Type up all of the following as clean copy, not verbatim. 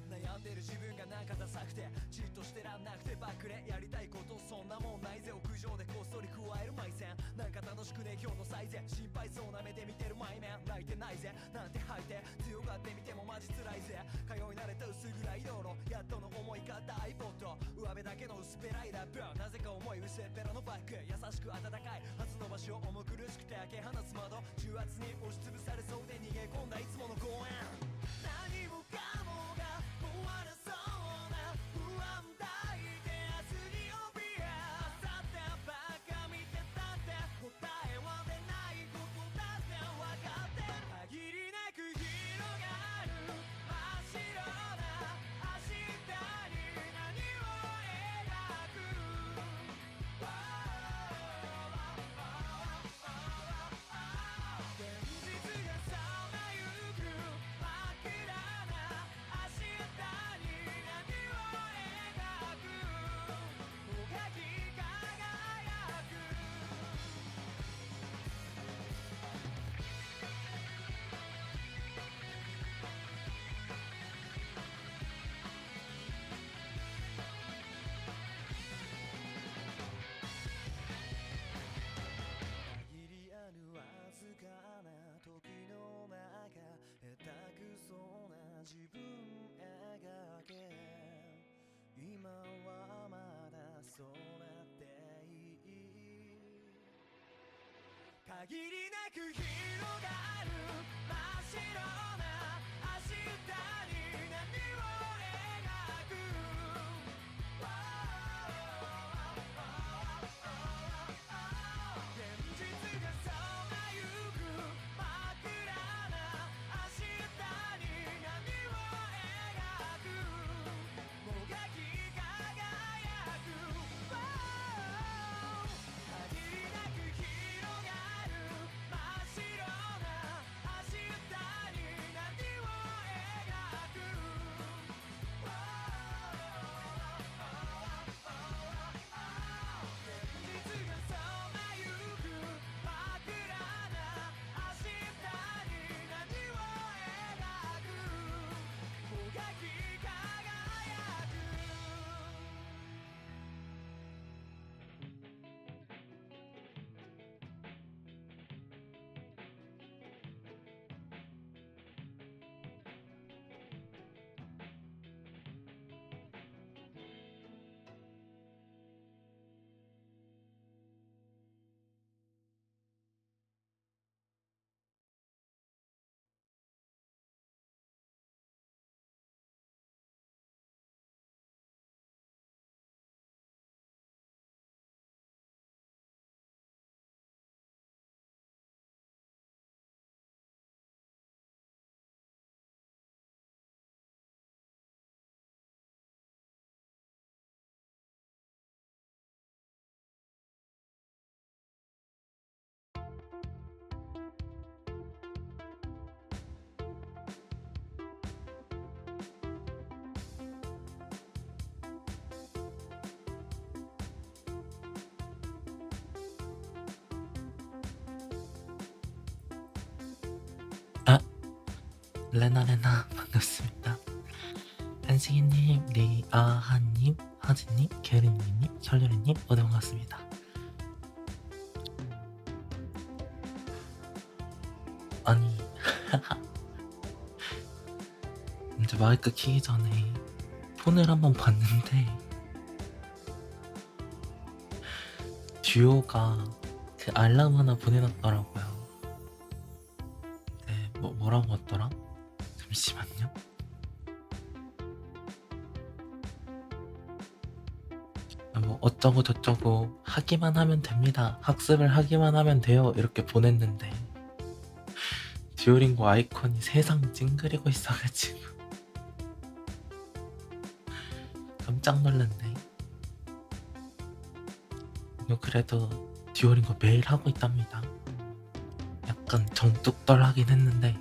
悩んでる自分がなんかダサくてじっとしてらんなくてばっくれやりたいことそんなもんないぜ屋上でこっそり加える埋線なんか楽しくね今日の最善心配そうな目で見てるマイメン泣いてないぜなんて吐いて強がってみてもマジ辛いぜ通い慣れた薄暗い道路やっとの思い方 iPod 上辺だけの薄っぺらいラップなぜか重い薄っぺらのバッグ優しく温かい初の場所重苦しくて開け放つ窓重圧に押しつぶされそうで逃げ込んだいつもの公園何もかもが終わらそうな不安抱いて明日に怯えあさってばっか見てたって答えは出ないことだって分かって限りなく広がる真っ白な明日に何を描く現実がさまゆく真っ暗な明日に何を描くもがき輝く限りあるわずかな時の中下手くそな自分描け今はまだそうなっていい限りなく広がる真っ白な明日に何を描く現実がさまゆく真っ暗な明日に何を描くもがき輝く限りなく広がる真っ白な明日に何を描く現実がさまゆく真っ暗な明日に何を描くもがき輝く아, 레나레나 반갑습니다. 한승희님, 리아하님, 하진님, 게르님, 설레르님 모두 반갑습니다. 아니, 이제 마이크 키기 전에 폰을 한번 봤는데 듀오가 그 알람 하나 보내놨더라고요. 네, 뭐라고 했더라? 잠시만요. 뭐 어쩌고 저쩌고 하기만 하면 됩니다. 학습을 하기만 하면 돼요. 이렇게 보냈는데 듀오링고 아이콘이 세상 찡그리고 있어가지고 깜짝 놀랐네. 그래도 듀오링고 매일 하고 있답니다. 약간 정뚝떨하긴 했는데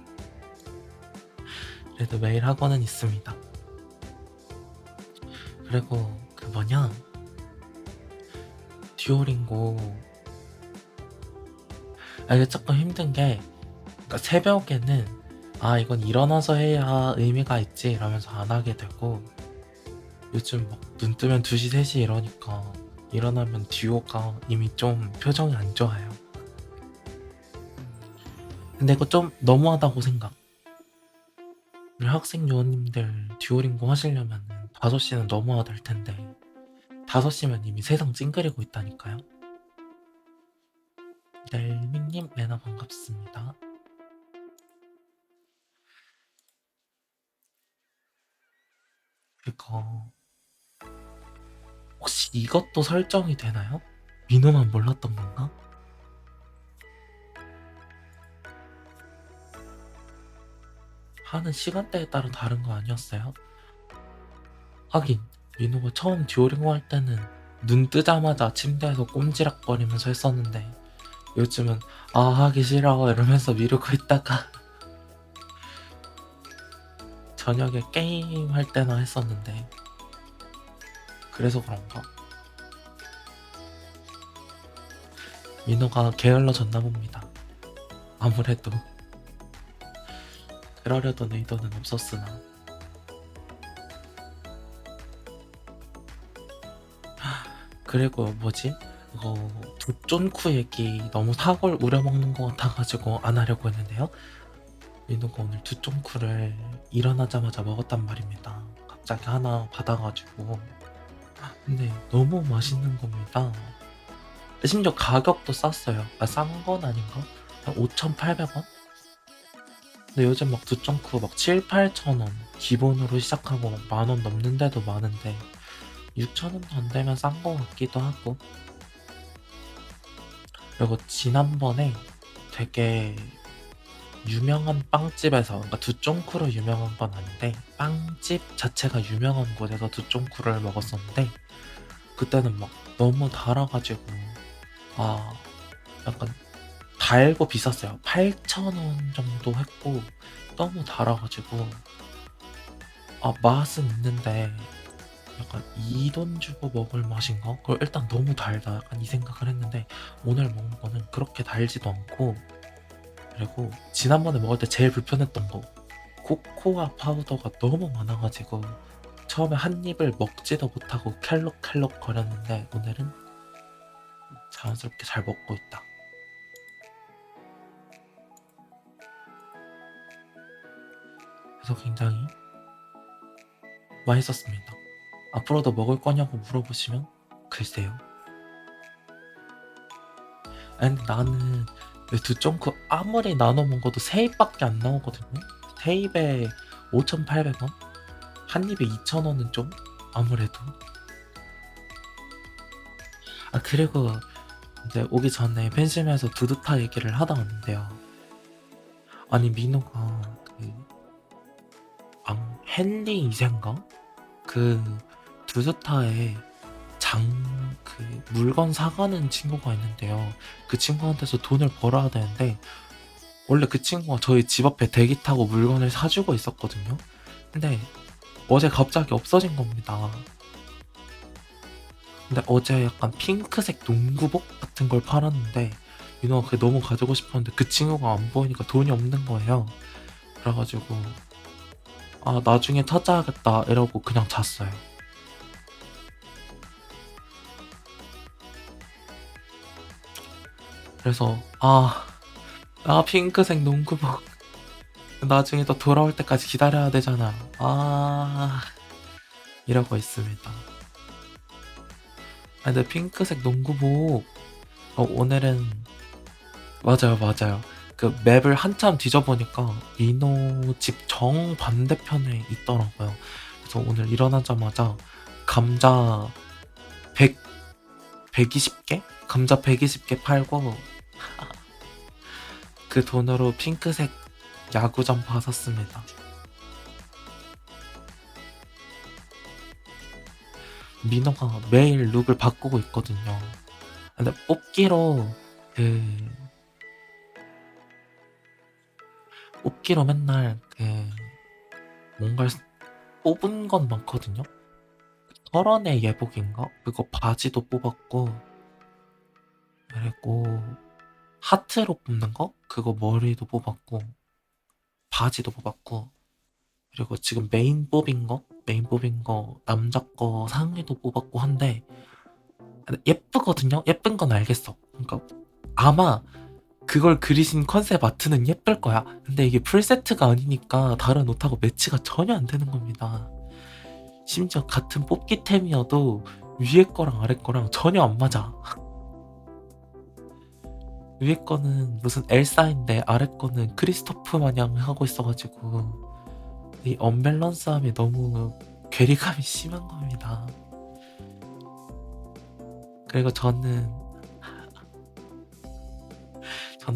그래도 매일 하고는 있습니다. 그리고 그 뭐냐, 듀오링고 이게 조금 힘든 게, 그러니까 새벽에는 이건 일어나서 해야 의미가 있지 이러면서 안 하게 되고, 요즘 막 눈 뜨면 2시 3시 이러니까 일어나면 듀오가 이미 좀 표정이 안 좋아요. 근데 이거 좀 너무하다고 생각. 우리 학생 요원님들 듀오링고 하시려면 5시는 넘어야 될 텐데 5시면 이미 세상 찡그리고 있다니까요. 넬밍님 매너 반갑습니다. 이거 혹시 이것도 설정이 되나요? 민호만 몰랐던 건가? 하는 시간대에 따라 다른 거 아니었어요? 하긴 민호가 처음 듀오링고 할 때는 눈 뜨자마자 침대에서 꼼지락거리면서 했었는데 요즘은 하기 싫어 이러면서 미루고 있다가 저녁에 게임 할 때나 했었는데, 그래서 그런가? 민호가 게을러졌나 봅니다. 아무래도 그러려던 의도는 없었으나. 그리고 뭐지? 이거 두쫀쿠 얘기 너무 사골 우려먹는 것 같아가지고 안 하려고 했는데요. 민호가 오늘 두쫀쿠를 일어나자마자 먹었단 말입니다. 갑자기 하나 받아가지고. 근데 너무 맛있는 겁니다. 심지어 가격도 쌌어요. 싼 건 아닌가? 한 5,800원? 근데 요즘 막 두쫀쿠 막 7, 8,000원 기본으로 시작하고 막 10,000원 넘는 데도 많은데 6,000원도 안 되면 싼 거 같기도 하고. 그리고 지난번에 되게 유명한 빵집에서, 그러니까 두쫀쿠로 유명한 건 아닌데 빵집 자체가 유명한 곳에서 두쫀쿠를 먹었었는데, 그때는 막 너무 달아가지고 약간 달고 비쌌어요. 8,000원 정도 했고 너무 달아가지고 맛은 있는데 약간 이 돈 주고 먹을 맛인가? 그걸 일단 너무 달다 약간 이 생각을 했는데, 오늘 먹은 거는 그렇게 달지도 않고, 그리고 지난번에 먹을 때 제일 불편했던 거, 코코아 파우더가 너무 많아가지고 처음에 한 입을 먹지도 못하고 캘럭캘럭 거렸는데 오늘은 자연스럽게 잘 먹고 있다. 그래서 굉장히 맛있었습니다. 앞으로도 먹을 거냐고 물어보시면 글쎄요. 아니, 나는 두쫑크 아무리 나눠 먹어도 세 입밖에 안 나오거든요. 세 입에 5,800원? 한 입에 2,000원은 좀 아무래도. 그리고 이제 오기 전에 펜심에서 두두타 얘기를 하다 왔는데요. 아니, 민호가 헨리 2세인가? 그 두두타에 물건 사가는 친구가 있는데요. 그 친구한테서 돈을 벌어야 되는데, 원래 그 친구가 저희 집 앞에 대기 타고 물건을 사주고 있었거든요. 근데 어제 갑자기 없어진 겁니다. 근데 어제 약간 핑크색 농구복 같은 걸 팔았는데 민호가 그게 너무 가지고 싶었는데 그 친구가 안 보이니까 돈이 없는 거예요. 그래가지고 나중에 찾아야겠다 이러고 그냥 잤어요. 그래서 핑크색 농구복 나중에 또 돌아올 때까지 기다려야 되잖아. 이러고 있습니다. 아, 근데 핑크색 농구복 오늘은 맞아요. 그 맵을 한참 뒤져보니까 민호 집 정반대편에 있더라고요. 그래서 오늘 일어나자마자 감자 120개? 감자 120개 팔고 그 돈으로 핑크색 야구 점퍼 샀습니다. 민호가 매일 룩을 바꾸고 있거든요. 근데 뽑기로 맨날 뭔가를 뽑은 건 많거든요. 철원의 예복인가? 그거 바지도 뽑았고, 그리고 하트로 뽑는 거? 그거 머리도 뽑았고, 바지도 뽑았고, 그리고 지금 메인 뽑인 거 남자 거 상의도 뽑았고 한데 예쁘거든요. 예쁜 건 알겠어. 그러니까 아마 그걸 그리신 컨셉 아트는 예쁠 거야. 근데 이게 풀세트가 아니니까 다른 옷하고 매치가 전혀 안 되는 겁니다. 심지어 같은 뽑기템이어도 위에 거랑 아래 거랑 전혀 안 맞아. 위에 거는 무슨 엘사인데 아래 거는 크리스토프 마냥 하고 있어가지고 이 언밸런스함이 너무 괴리감이 심한 겁니다. 그리고 저는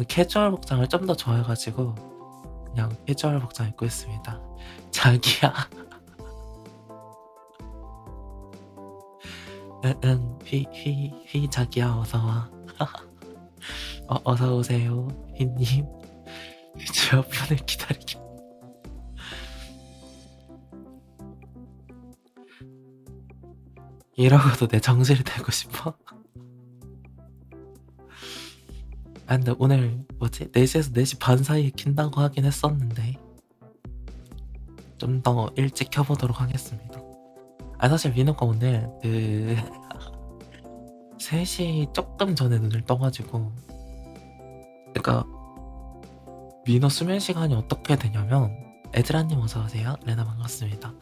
캐주얼 복장을 좀 더 좋아해가지고 그냥 캐주얼 복장 입고 있습니다. 자기야. 응, 휘 자기야 어서와. 어서오세요 휘님. 제 옆편을 기다리기. 이러고도 내 정지를 대고 싶어? 아 근데 오늘 뭐지? 4시에서 4시 반 사이에 킨다고 하긴 했었는데 좀 더 일찍 켜보도록 하겠습니다. 아 사실 민호가 오늘 3시 조금 전에 눈을 떠가지고 그러니까 민호 수면 시간이 어떻게 되냐면 애드라님 어서오세요. 레나 반갑습니다.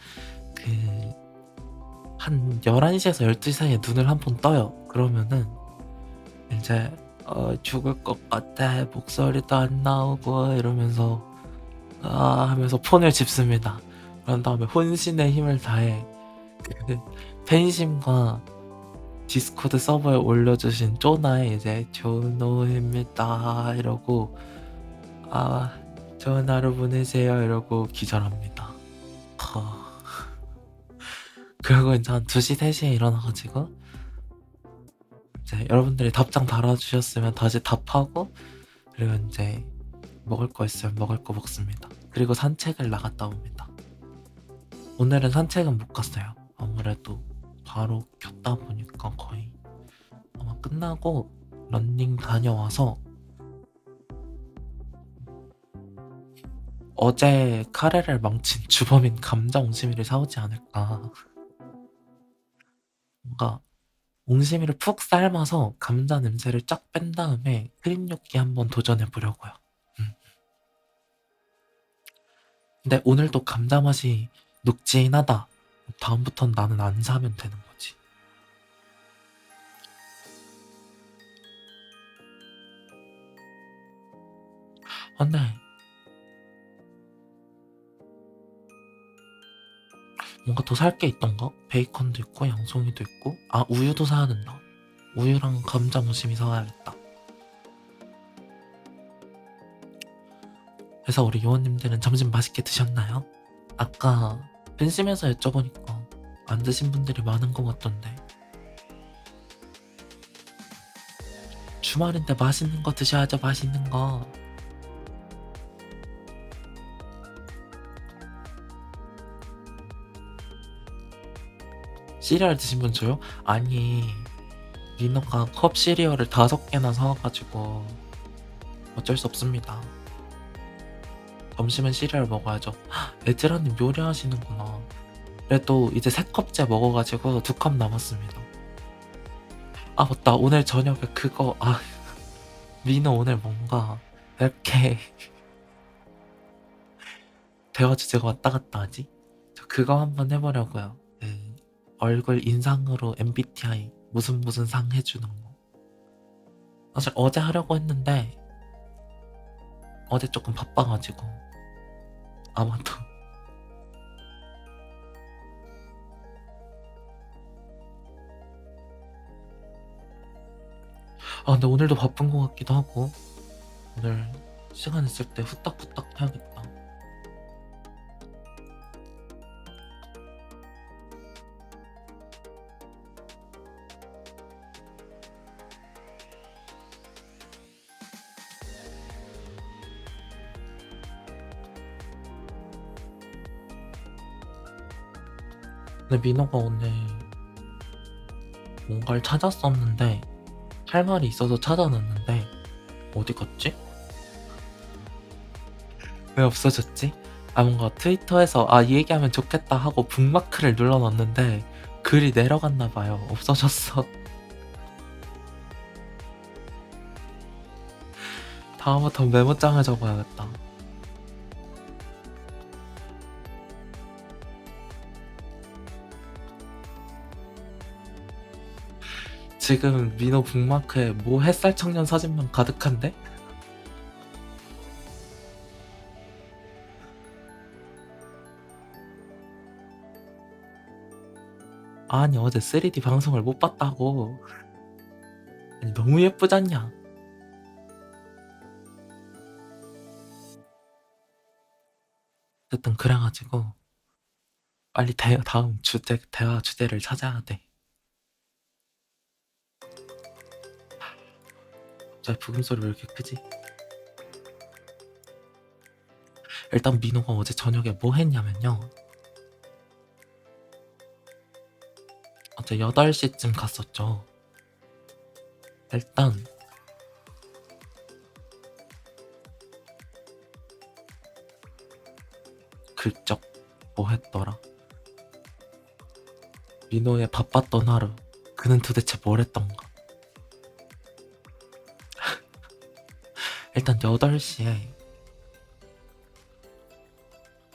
한 11시에서 12시 사이에 눈을 한 번 떠요. 그러면은 이제 죽을 것 같아. 목소리도 안 나오고 이러면서 하면서 폰을 집습니다. 그런 다음에 혼신의 힘을 다해 팬심과 디스코드 서버에 올려주신 쪼나에 이제 조노입니다 이러고 좋은 하루 보내세요 이러고 기절합니다. 그리고 이제 한 2시 3시에 일어나가지고 이제 여러분들이 답장 달아주셨으면 다시 답하고 그리고 이제 먹을 거 있으면 먹을 거 먹습니다. 그리고 산책을 나갔다 옵니다. 오늘은 산책은 못 갔어요. 아무래도 바로 켰다 보니까 거의 아마 끝나고 런닝 다녀와서 어제 카레를 망친 주범인 감자 옹심이를 사오지 않을까. 뭔가 옹심이를 푹 삶아서 감자 냄새를 쫙 뺀 다음에 크림 뇨끼 한번 도전해 보려고요. 근데 오늘도 감자 맛이 눅진하다. 다음부턴 나는 안 사면 되는 거지. 근데 뭔가 더 살 게 있던가? 베이컨도 있고 양송이도 있고 우유도 사야 된다. 우유랑 감자 무심히 사와야겠다. 그래서 우리 요원님들은 점심 맛있게 드셨나요? 아까 팬심에서 여쭤보니까 안 드신 분들이 많은 것 같던데. 주말인데 맛있는 거 드셔야죠. 맛있는 거. 시리얼 드신 분 줘요? 아니 민호가 컵 시리얼을 5개나 사와가지고 어쩔 수 없습니다. 점심은 시리얼 먹어야죠. 에즈라님 요리하시는구나. 그래도 이제 3컵째 먹어가지고 2컵 남았습니다. 맞다. 오늘 저녁에 그거 민호 오늘 뭔가 이렇게 대화 주제가 왔다 갔다 하지? 저 그거 한번 해보려고요. 얼굴 인상으로 MBTI 무슨 무슨 상 해주는 거. 사실 어제 하려고 했는데 어제 조금 바빠가지고 아마도 근데 오늘도 바쁜 것 같기도 하고 오늘 시간 있을 때 후딱후딱 해야겠다. 근데 민호가 오늘 뭔가를 찾았었는데 할 말이 있어서 찾아놨는데 어디 갔지? 왜 없어졌지? 뭔가 트위터에서 이 얘기하면 좋겠다 하고 북마크를 눌러놨는데 글이 내려갔나봐요. 없어졌어. 다음부터 메모장을 적어야겠다. 지금 민호 북마크에 뭐 햇살 청년 사진만 가득한데? 아니 어제 3D 방송을 못 봤다고. 아니 너무 예쁘잖냐. 어쨌든 그래가지고 빨리 다음 대화 주제를 찾아야 돼. 저 부금소리 왜 이렇게 크지? 일단 민호가 어제 저녁에 뭐 했냐면요. 어제 8시쯤 갔었죠. 일단 글쩍 뭐 했더라. 민호의 바빴던 하루. 그는 도대체 뭘 했던가. 일단 8시에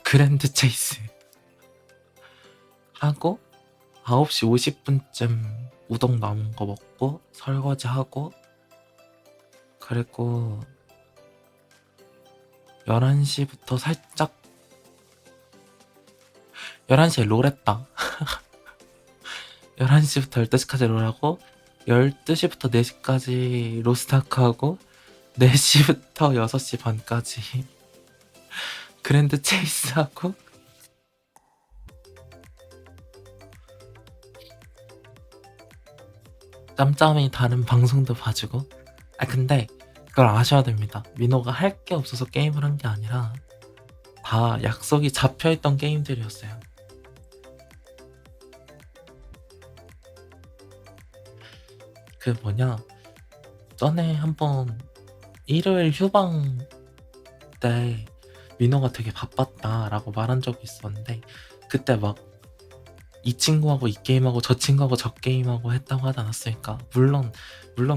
그랜드 체이스 하고 9시 50분쯤 우동 남은 거 먹고 설거지하고 그리고 11시부터 살짝 11시에 롤했다. 11시부터 12시까지 롤하고 12시부터 4시까지 로스타크하고 4시부터 6시 반까지 그랜드 체이스하고 짬짬이 다른 방송도 봐주고. 근데 그걸 아셔야 됩니다. 민호가 할 게 없어서 게임을 한 게 아니라 다 약속이 잡혀있던 게임들이었어요. 그 뭐냐, 전에 한번 일요일 휴방 때 민호가 되게 바빴다라고 말한 적이 있었는데 그때 막 이 친구하고 이 게임하고 저 친구하고 저 게임하고 했다고 하지 않았습니까? 물론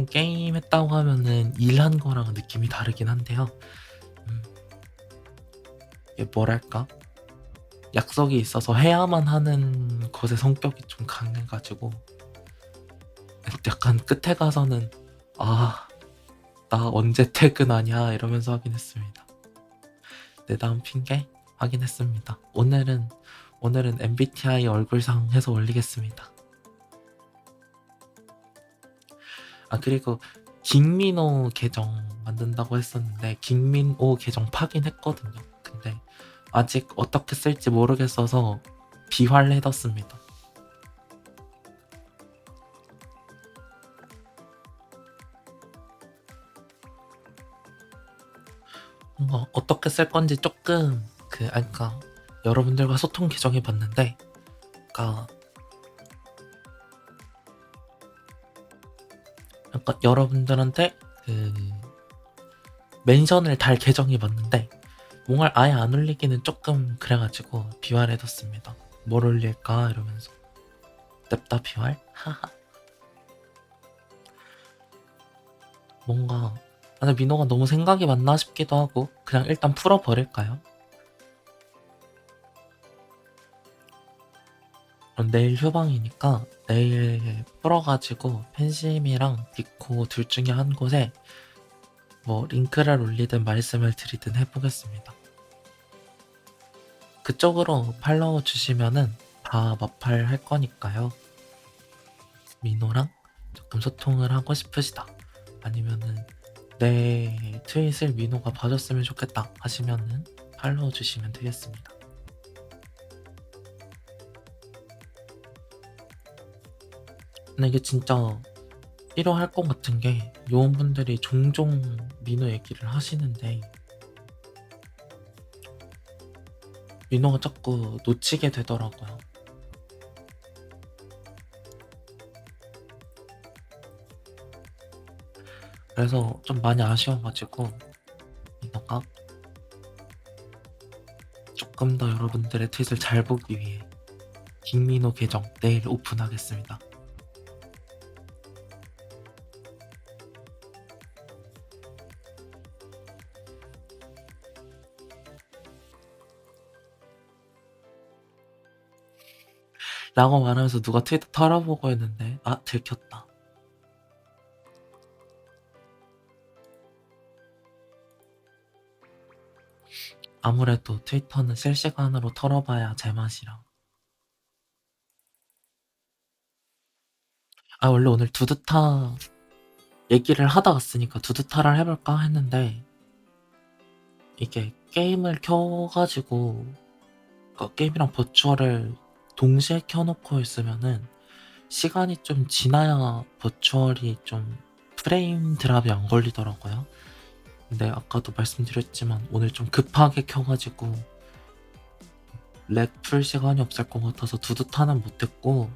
게임 했다고 하면은 일한 거랑은 느낌이 다르긴 한데요. 이게 뭐랄까, 약속이 있어서 해야만 하는 것의 성격이 좀 강해가지고 약간 끝에 가서는 나 언제 퇴근하냐 이러면서 하긴 했습니다. 내 다음 핑계 확인했습니다. 오늘은 MBTI 얼굴상 해서 올리겠습니다. 그리고 김민호 계정 만든다고 했었는데 김민호 계정 파긴 했거든요. 근데 아직 어떻게 쓸지 모르겠어서 비활해뒀습니다. 뭔가 어떻게 쓸 건지 조금 그러니까 여러분들과 소통 계정해봤는데, 그러니까 여러분들한테 멘션을 달 계정해봤는데 뭔가를 아예 안 올리기는 조금 그래가지고 비활해뒀습니다. 뭘 올릴까 이러면서. 냅다 비활? 뭔가 민호가 너무 생각이 많나 싶기도 하고 그냥 일단 풀어버릴까요? 내일 휴방이니까 내일 풀어가지고 팬심이랑 디코 둘 중에 한 곳에 뭐 링크를 올리든 말씀을 드리든 해보겠습니다. 그쪽으로 팔로우 주시면은 다 마팔 할 거니까요. 민호랑 조금 소통을 하고 싶으시다, 아니면은 내 트윗을 민호가 봐줬으면 좋겠다 하시면은 팔로우 주시면 되겠습니다. 근데 이게 진짜 필요할 것 같은 게, 요원분들이 종종 민호 얘기를 하시는데 민호가 자꾸 놓치게 되더라고요. 그래서 좀 많이 아쉬워가지고 민호가 조금 더 여러분들의 트윗을 잘 보기 위해 김민호 계정 내일 오픈하겠습니다. 라고 말하면서 누가 트위터 털어보고 했는데, 아, 들켰다. 아무래도 트위터는 실시간으로 털어봐야 제맛이라. 아, 원래 오늘 두두타 얘기를 하다 왔으니까 두두타를 해볼까 했는데, 이게 게임을 켜가지고 게임이랑 버추얼을 동시에 켜놓고 있으면은 시간이 좀 지나야 버추얼이 좀 프레임 드랍이 안 걸리더라고요. 근데 아까도 말씀드렸지만 오늘 좀 급하게 켜가지고 렉 풀 시간이 없을 것 같아서 두두타는 못했고,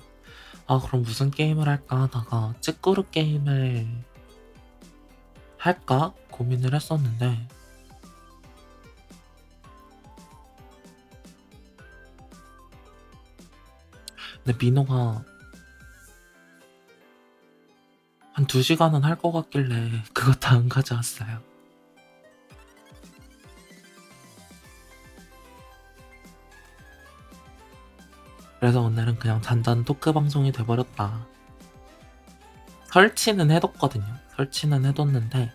아, 그럼 무슨 게임을 할까 하다가 찌꾸루 게임을 할까 고민을 했었는데, 근데 민호가 한 2시간은 할 것 같길래 그것도 안 가져왔어요. 그래서 오늘은 그냥 잔잔 토크 방송이 돼버렸다. 설치는 해뒀거든요. 설치는 해뒀는데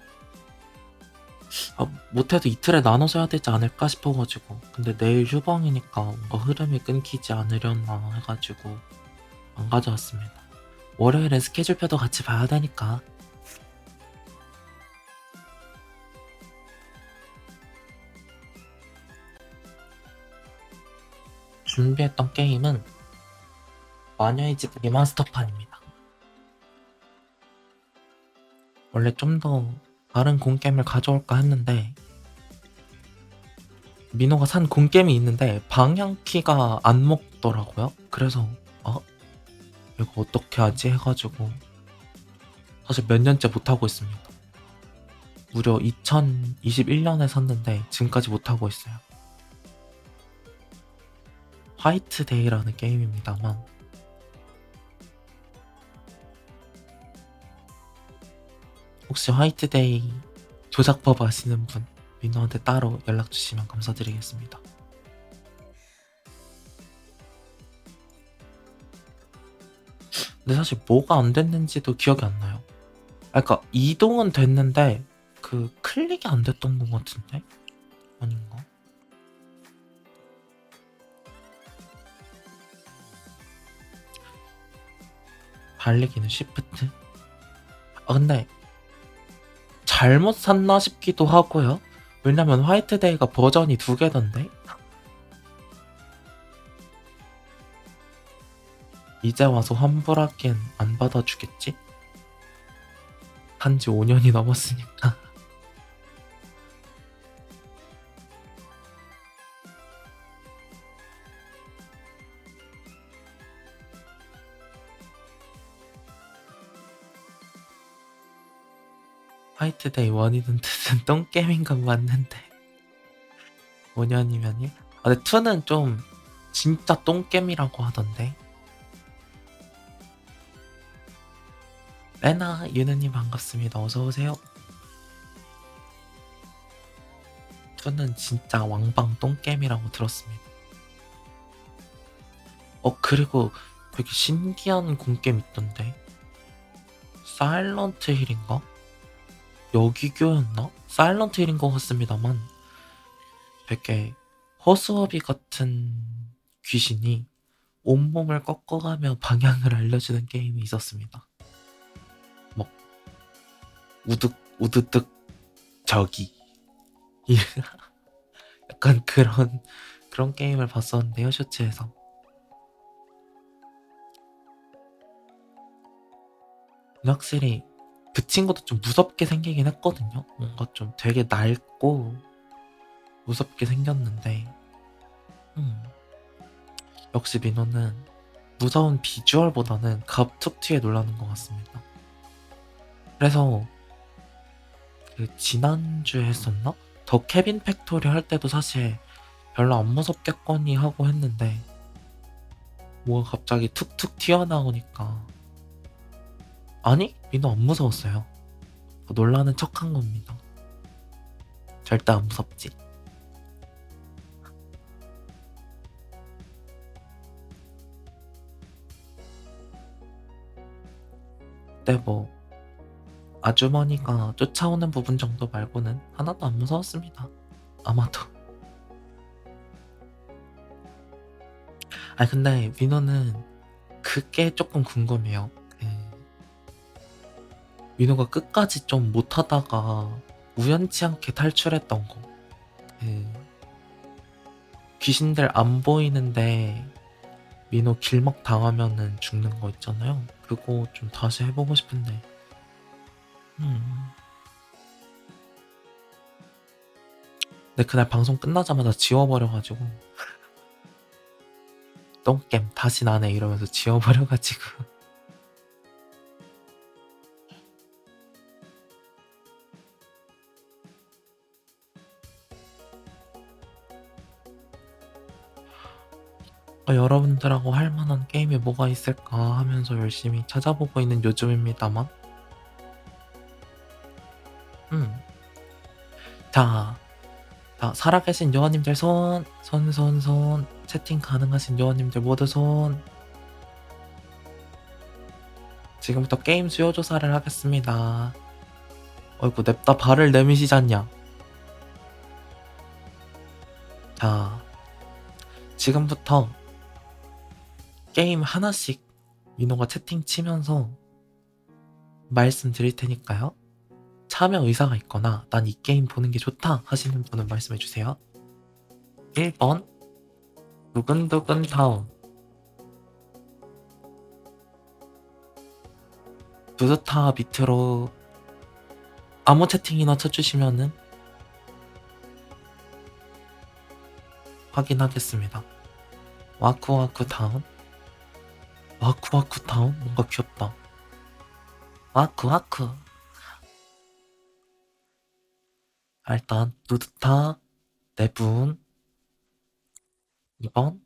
못해도 이틀에 나눠서 해야 되지 않을까 싶어가지고, 근데 내일 휴방이니까 뭔가 흐름이 끊기지 않으려나 해가지고 안 가져왔습니다. 월요일엔 스케줄표도 같이 봐야 되니까. 준비했던 게임은 마녀의 집 리마스터판입니다. 원래 좀 더 다른 공게임을 가져올까 했는데 민호가 산 공게임이 있는데 방향키가 안 먹더라고요. 그래서 이거 어떻게 하지 해가지고 사실 몇 년째 못하고 있습니다. 무려 2021년에 샀는데 지금까지 못하고 있어요. 화이트데이라는 게임입니다만, 혹시 화이트데이 조작법 아시는 분 민호한테 따로 연락 주시면 감사드리겠습니다. 근데 사실 뭐가 안 됐는지도 기억이 안 나요. 그러니까 이동은 됐는데 그 클릭이 안 됐던 것 같은데? 아닌가? 달리기는 쉬프트? 근데 잘못 샀나 싶기도 하고요. 왜냐면 화이트데이가 버전이 2개던데? 이제 와서 환불하기엔 안 받아주겠지? 한지 5년이 넘었으니까. 화이트데이 1이든 2든 똥게임인 건 맞는데 5년이면요? 근데 2는 좀 진짜 똥게임이라고 하던데. 레나 유느님 반갑습니다. 어서오세요. 2는 진짜 왕방 똥게임이라고 들었습니다. 그리고 되게 신기한 공게임 있던데. 사일런트 힐인가? 여기교였나? 사일런트 힐인 것 같습니다만 되게 허수아비 같은 귀신이 온몸을 꺾어가며 방향을 알려주는 게임이 있었습니다. 뭐 우득 우드득 저기 약간 그런 게임을 봤었는데요, 쇼츠에서. 확실히 그 친구도 좀 무섭게 생기긴 했거든요. 뭔가 좀 되게 낡고 무섭게 생겼는데 역시 민호는 무서운 비주얼보다는 갑툭튀에 놀라는 것 같습니다. 그래서 그 지난주에 했었나? 더 케빈 팩토리 할 때도 사실 별로 안 무섭겠거니 하고 했는데 뭐가 갑자기 툭툭 튀어나오니까 아니? 민호 안 무서웠어요. 놀라는 척한 겁니다. 절대 안 무섭지. 근데 뭐 아주머니가 쫓아오는 부분 정도 말고는 하나도 안 무서웠습니다. 아마도. 아니 근데 민호는 그게 조금 궁금해요. 민호가 끝까지 좀 못하다가 우연치 않게 탈출했던 거. 귀신들 안 보이는데 민호 길막 당하면은 죽는 거 있잖아요. 그거 좀 다시 해보고 싶은데. 근데 그날 방송 끝나자마자 지워버려가지고 똥겜 다시 나네 이러면서 지워버려가지고 여러분들하고 할 만한 게임이 뭐가 있을까 하면서 열심히 찾아보고 있는 요즘입니다만. 자, 살아계신 요원님들 손. 채팅 가능하신 요원님들 모두 손. 지금부터 게임 수요 조사를 하겠습니다. 어이구, 냅다 발을 내미시잖냐. 자, 지금부터 게임 하나씩 민호가 채팅 치면서 말씀드릴 테니까요. 참여 의사가 있거나 난 이 게임 보는 게 좋다 하시는 분은 말씀해주세요. 1번 두근두근 타운, 두두타 밑으로 아무 채팅이나 쳐주시면은 확인하겠습니다. 와쿠와쿠 타운, 와쿠와쿠 타운 뭔가 귀엽다. 와쿠와쿠. 일단 두두타 4분. 2번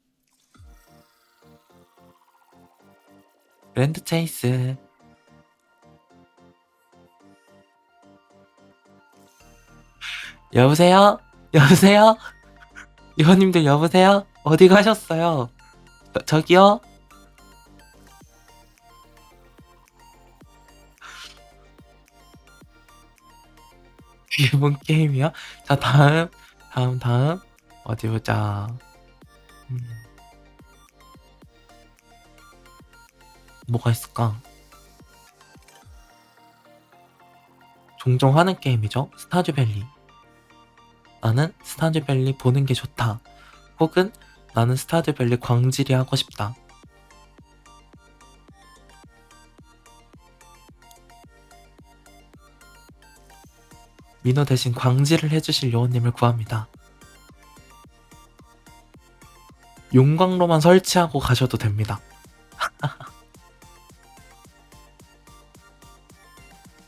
그랜드 체이스. 여보세요? 여보세요? 이호님들 여보세요? 어디 가셨어요? 저기요? 기본 게임이야? 자, 다음 어디 보자. 뭐가 있을까? 종종 하는 게임이죠. 스타듀밸리. 나는 스타듀밸리 보는 게 좋다. 혹은 나는 스타듀밸리 광질이 하고 싶다. 민호 대신 광질을 해주실 요원님을 구합니다. 용광로만 설치하고 가셔도 됩니다.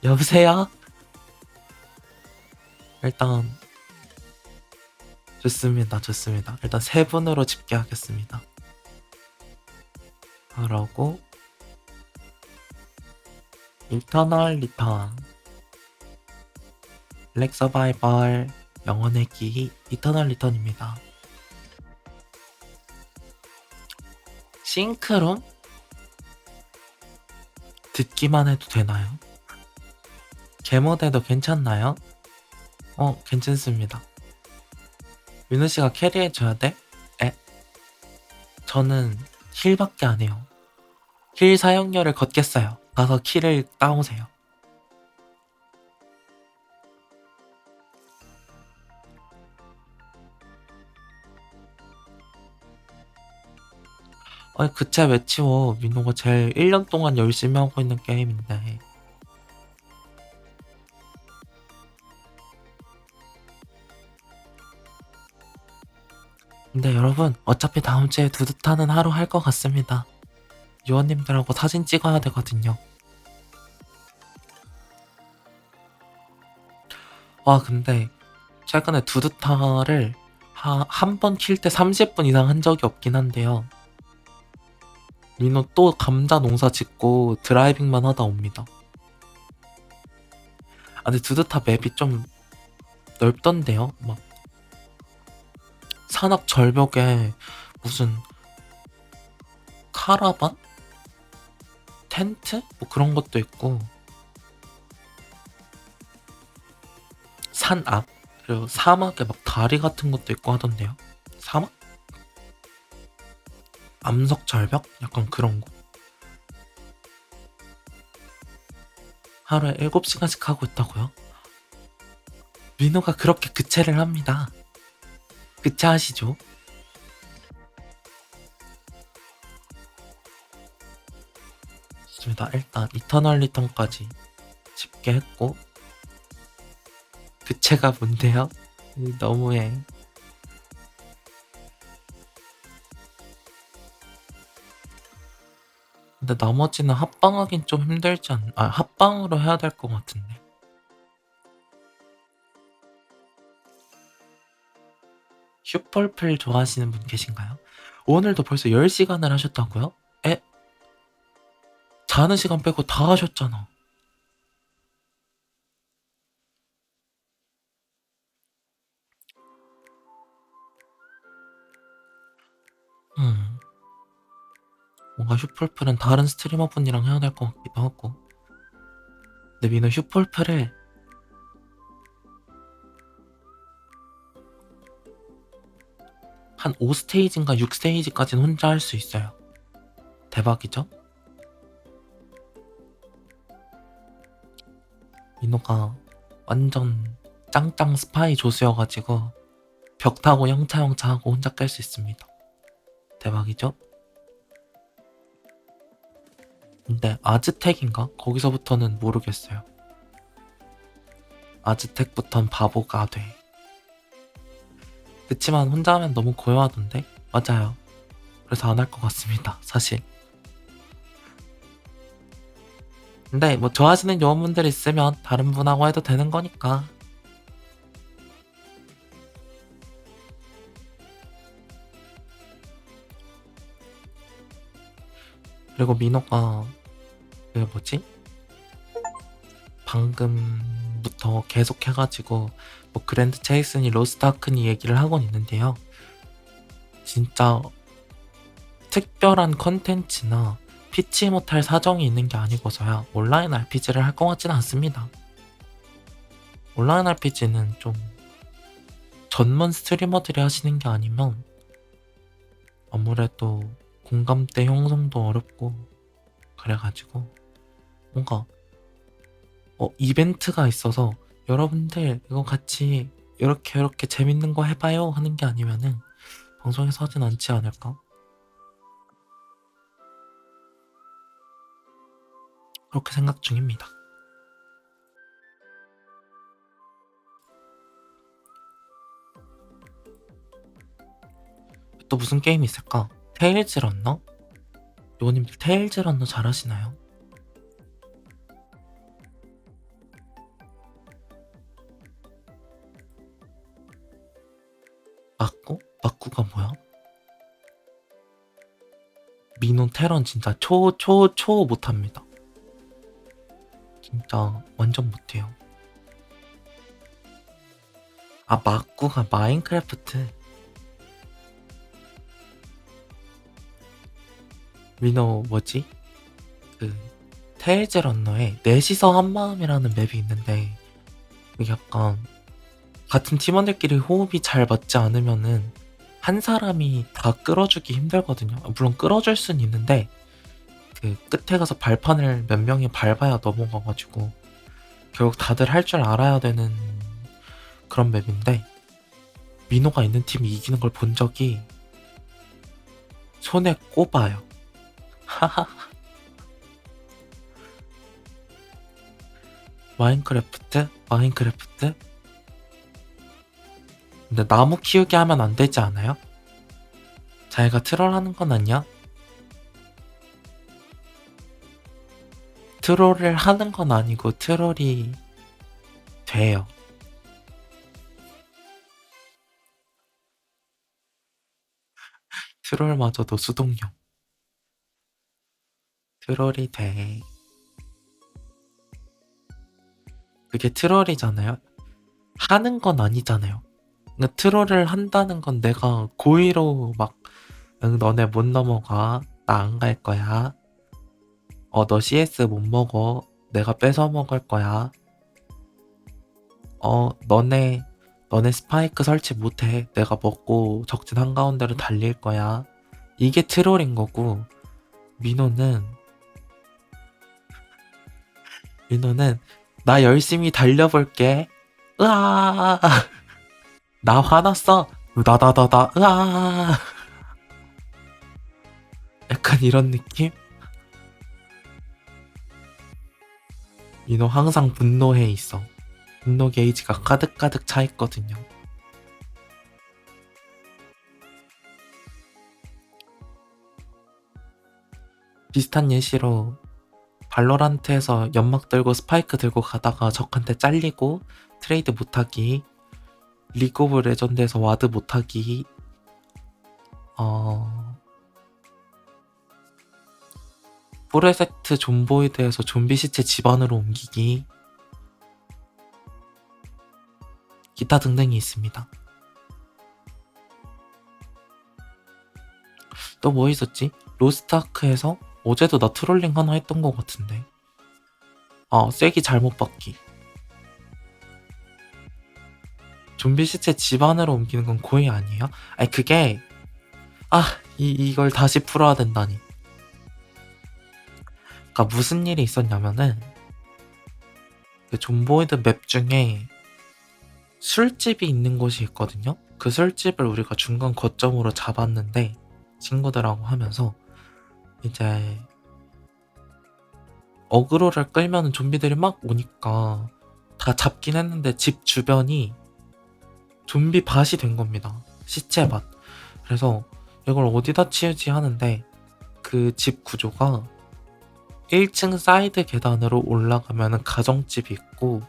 여보세요? 일단 좋습니다. 일단 3분으로 집계하겠습니다. 그러고 인터널 리턴, 블랙 서바이벌, 영혼의 기, 이터널 리턴입니다. 싱크롬? 듣기만 해도 되나요? 개모대도 괜찮나요? 괜찮습니다. 민우 씨가 캐리해줘야 돼? 에? 저는 힐밖에 안 해요. 힐 사용료를 걷겠어요. 가서 키를 따오세요. 아니 그채 왜 치워? 민호가 제일 1년 동안 열심히 하고 있는 게임인데. 근데 여러분 어차피 다음 주에 두두타는 하루 할 것 같습니다. 유언님들하고 사진 찍어야 되거든요. 와 근데 최근에 두두타를 한 번 킬 때 30분 이상 한 적이 없긴 한데요. 민호 또 감자 농사 짓고 드라이빙만 하다 옵니다. 아 근데 두두타 맵이 좀 넓던데요? 막 산악 절벽에 무슨 카라반? 텐트? 뭐 그런 것도 있고 산 앞? 그리고 사막에 막 다리 같은 것도 있고 하던데요. 사막? 암석 절벽? 약간 그런 거. 하루에 7시간씩 하고 있다고요? 민호가 그렇게 그체를 합니다. 그체하시죠? 좋습니다. 일단 이터널 리턴까지 집계했고 그체가 뭔데요? 너무해. 근데 나머지는 합방하긴 좀 힘들지 합방으로 해야 될 것 같은데. 슈퍼플 좋아하시는 분 계신가요? 오늘도 벌써 10시간을 하셨다고요? 자는 시간 빼고 다 하셨잖아. 뭔가 슈퍼플은 다른 스트리머 분이랑 해야 될 것 같기도 하고. 근데 민호 슈퍼플을 한 5스테이지인가 6스테이지까지는 혼자 할 수 있어요. 대박이죠? 민호가 완전 짱짱 스파이 조수여가지고 벽 타고 영차 하고 혼자 깰 수 있습니다. 대박이죠? 근데 아즈텍인가? 거기서부터는 모르겠어요. 아즈텍부턴 바보가 돼. 그치만 혼자 하면 너무 고요하던데? 맞아요. 그래서 안 할 것 같습니다. 사실. 근데 뭐 좋아하시는 요원분들 있으면 다른 분하고 해도 되는 거니까. 그리고 민호가 그 뭐지? 방금부터 계속 해가지고 뭐 그랜드 체이스니 로스트 아크니 얘기를 하곤 있는데요. 진짜 특별한 컨텐츠나 피치 못할 사정이 있는 게 아니고서야 온라인 RPG를 할 것 같지는 않습니다. 온라인 RPG는 좀 전문 스트리머들이 하시는 게 아니면 아무래도 공감대 형성도 어렵고 그래가지고 뭔가 이벤트가 있어서 여러분들 이거 같이 이렇게 재밌는 거 해봐요 하는 게 아니면은 방송에서 하진 않지 않을까? 그렇게 생각 중입니다. 또 무슨 게임이 있을까? 테일즈 런너? 요님들 테일즈 런너 잘하시나요? 마꾸가 뭐야? 민호 테런 진짜 초 못합니다. 진짜 완전 못해요. 아 마꾸가 마인크래프트. 민호 뭐지? 그 테일즈 런너에 넷이서 한마음이라는 맵이 있는데, 이게 약간 같은 팀원들끼리 호흡이 잘 맞지 않으면은 한 사람이 다 끌어주기 힘들거든요. 물론 끌어줄 순 있는데 그 끝에 가서 발판을 몇 명이 밟아야 넘어가가지고 결국 다들 할 줄 알아야 되는 그런 맵인데, 민호가 있는 팀이 이기는 걸 본 적이 손에 꼽아요. 하하. 마인크래프트? 근데 나무 키우기 하면 안 되지 않아요? 자기가 트롤하는 건 아니야? 트롤을 하는 건 아니고 트롤이 돼요. 트롤마저도 수동용. 트롤이 돼. 그게 트롤이잖아요. 하는 건 아니잖아요. 그러니까 트롤을 한다는 건 내가 고의로 막, 응, 너네 못 넘어가. 나 안 갈 거야. 너 CS 못 먹어. 내가 뺏어 먹을 거야. 너네 스파이크 설치 못해. 내가 먹고 적진 한가운데로 달릴 거야. 이게 트롤인 거고, 민호는 나 열심히 달려볼게. 으아. 나 화났어. 으다다다다. 으아. 약간 이런 느낌? 민호 항상 분노해 있어. 분노 게이지가 가득가득 차 있거든요. 비슷한 예시로 발로란트에서 연막 들고 스파이크 들고 가다가 적한테 잘리고 트레이드 못하기, 리그 오브 레전드에서 와드 못하기, 포레섹트 존보이드에서 좀비 시체 집안으로 옮기기, 기타 등등이 있습니다. 또 뭐 있었지? 로스트아크에서 어제도 나 트롤링 하나 했던 것 같은데, 쐐기 잘못 받기. 좀비 시체 집안으로 옮기는 건 고의 아니에요? 아니 그게 이걸 다시 풀어야 된다니. 그러니까 무슨 일이 있었냐면은, 그 존보이드 맵 중에 술집이 있는 곳이 있거든요. 그 술집을 우리가 중간 거점으로 잡았는데, 친구들하고 하면서 이제 어그로를 끌면 좀비들이 막 오니까 다 잡긴 했는데 집 주변이 좀비 밭이 된 겁니다. 시체 밭. 그래서 이걸 어디다 치우지 하는데, 그 집 구조가 1층 사이드 계단으로 올라가면 가정집이 있고,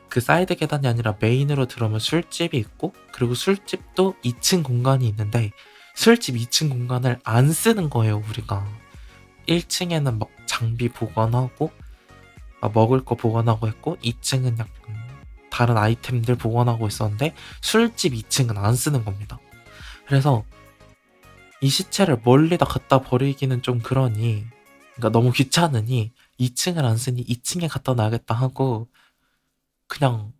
그 사이드 계단이 아니라 메인으로 들어오면 술집이 있고, 그리고 술집도 2층 공간이 있는데 술집 2층 공간을 안 쓰는 거예요. 우리가 1층에는 막 장비 보관하고 먹을 거 보관하고 했고, 2층은 약간 다른 아이템들 보관하고 있었는데 술집 2층은 안 쓰는 겁니다. 그래서 이 시체를 멀리다 갖다 버리기는 좀 그러니, 그러니까 너무 귀찮으니 2층을 안 쓰니 2층에 갖다 놔야겠다 하고 그냥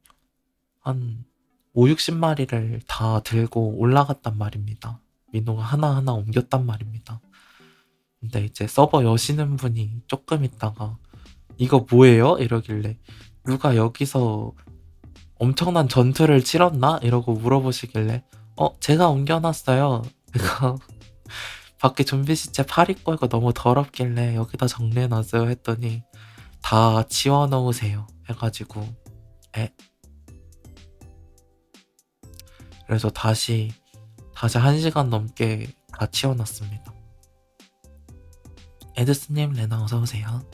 한 5, 60마리를 다 들고 올라갔단 말입니다. 민호가 하나하나 옮겼단 말입니다. 근데 이제 서버 여시는 분이 조금 있다가 이거 뭐예요? 이러길래 누가 여기서 엄청난 전투를 치렀나? 이러고 물어보시길래 제가 옮겨놨어요. 이거 밖에 좀비 시체 팔 입고 이거 너무 더럽길래 여기다 정리해놨어요 했더니 다 치워놓으세요 해가지고 그래서 다시 1시간 넘게 다 치워놨습니다. 에드스님, 레나 어서오세요.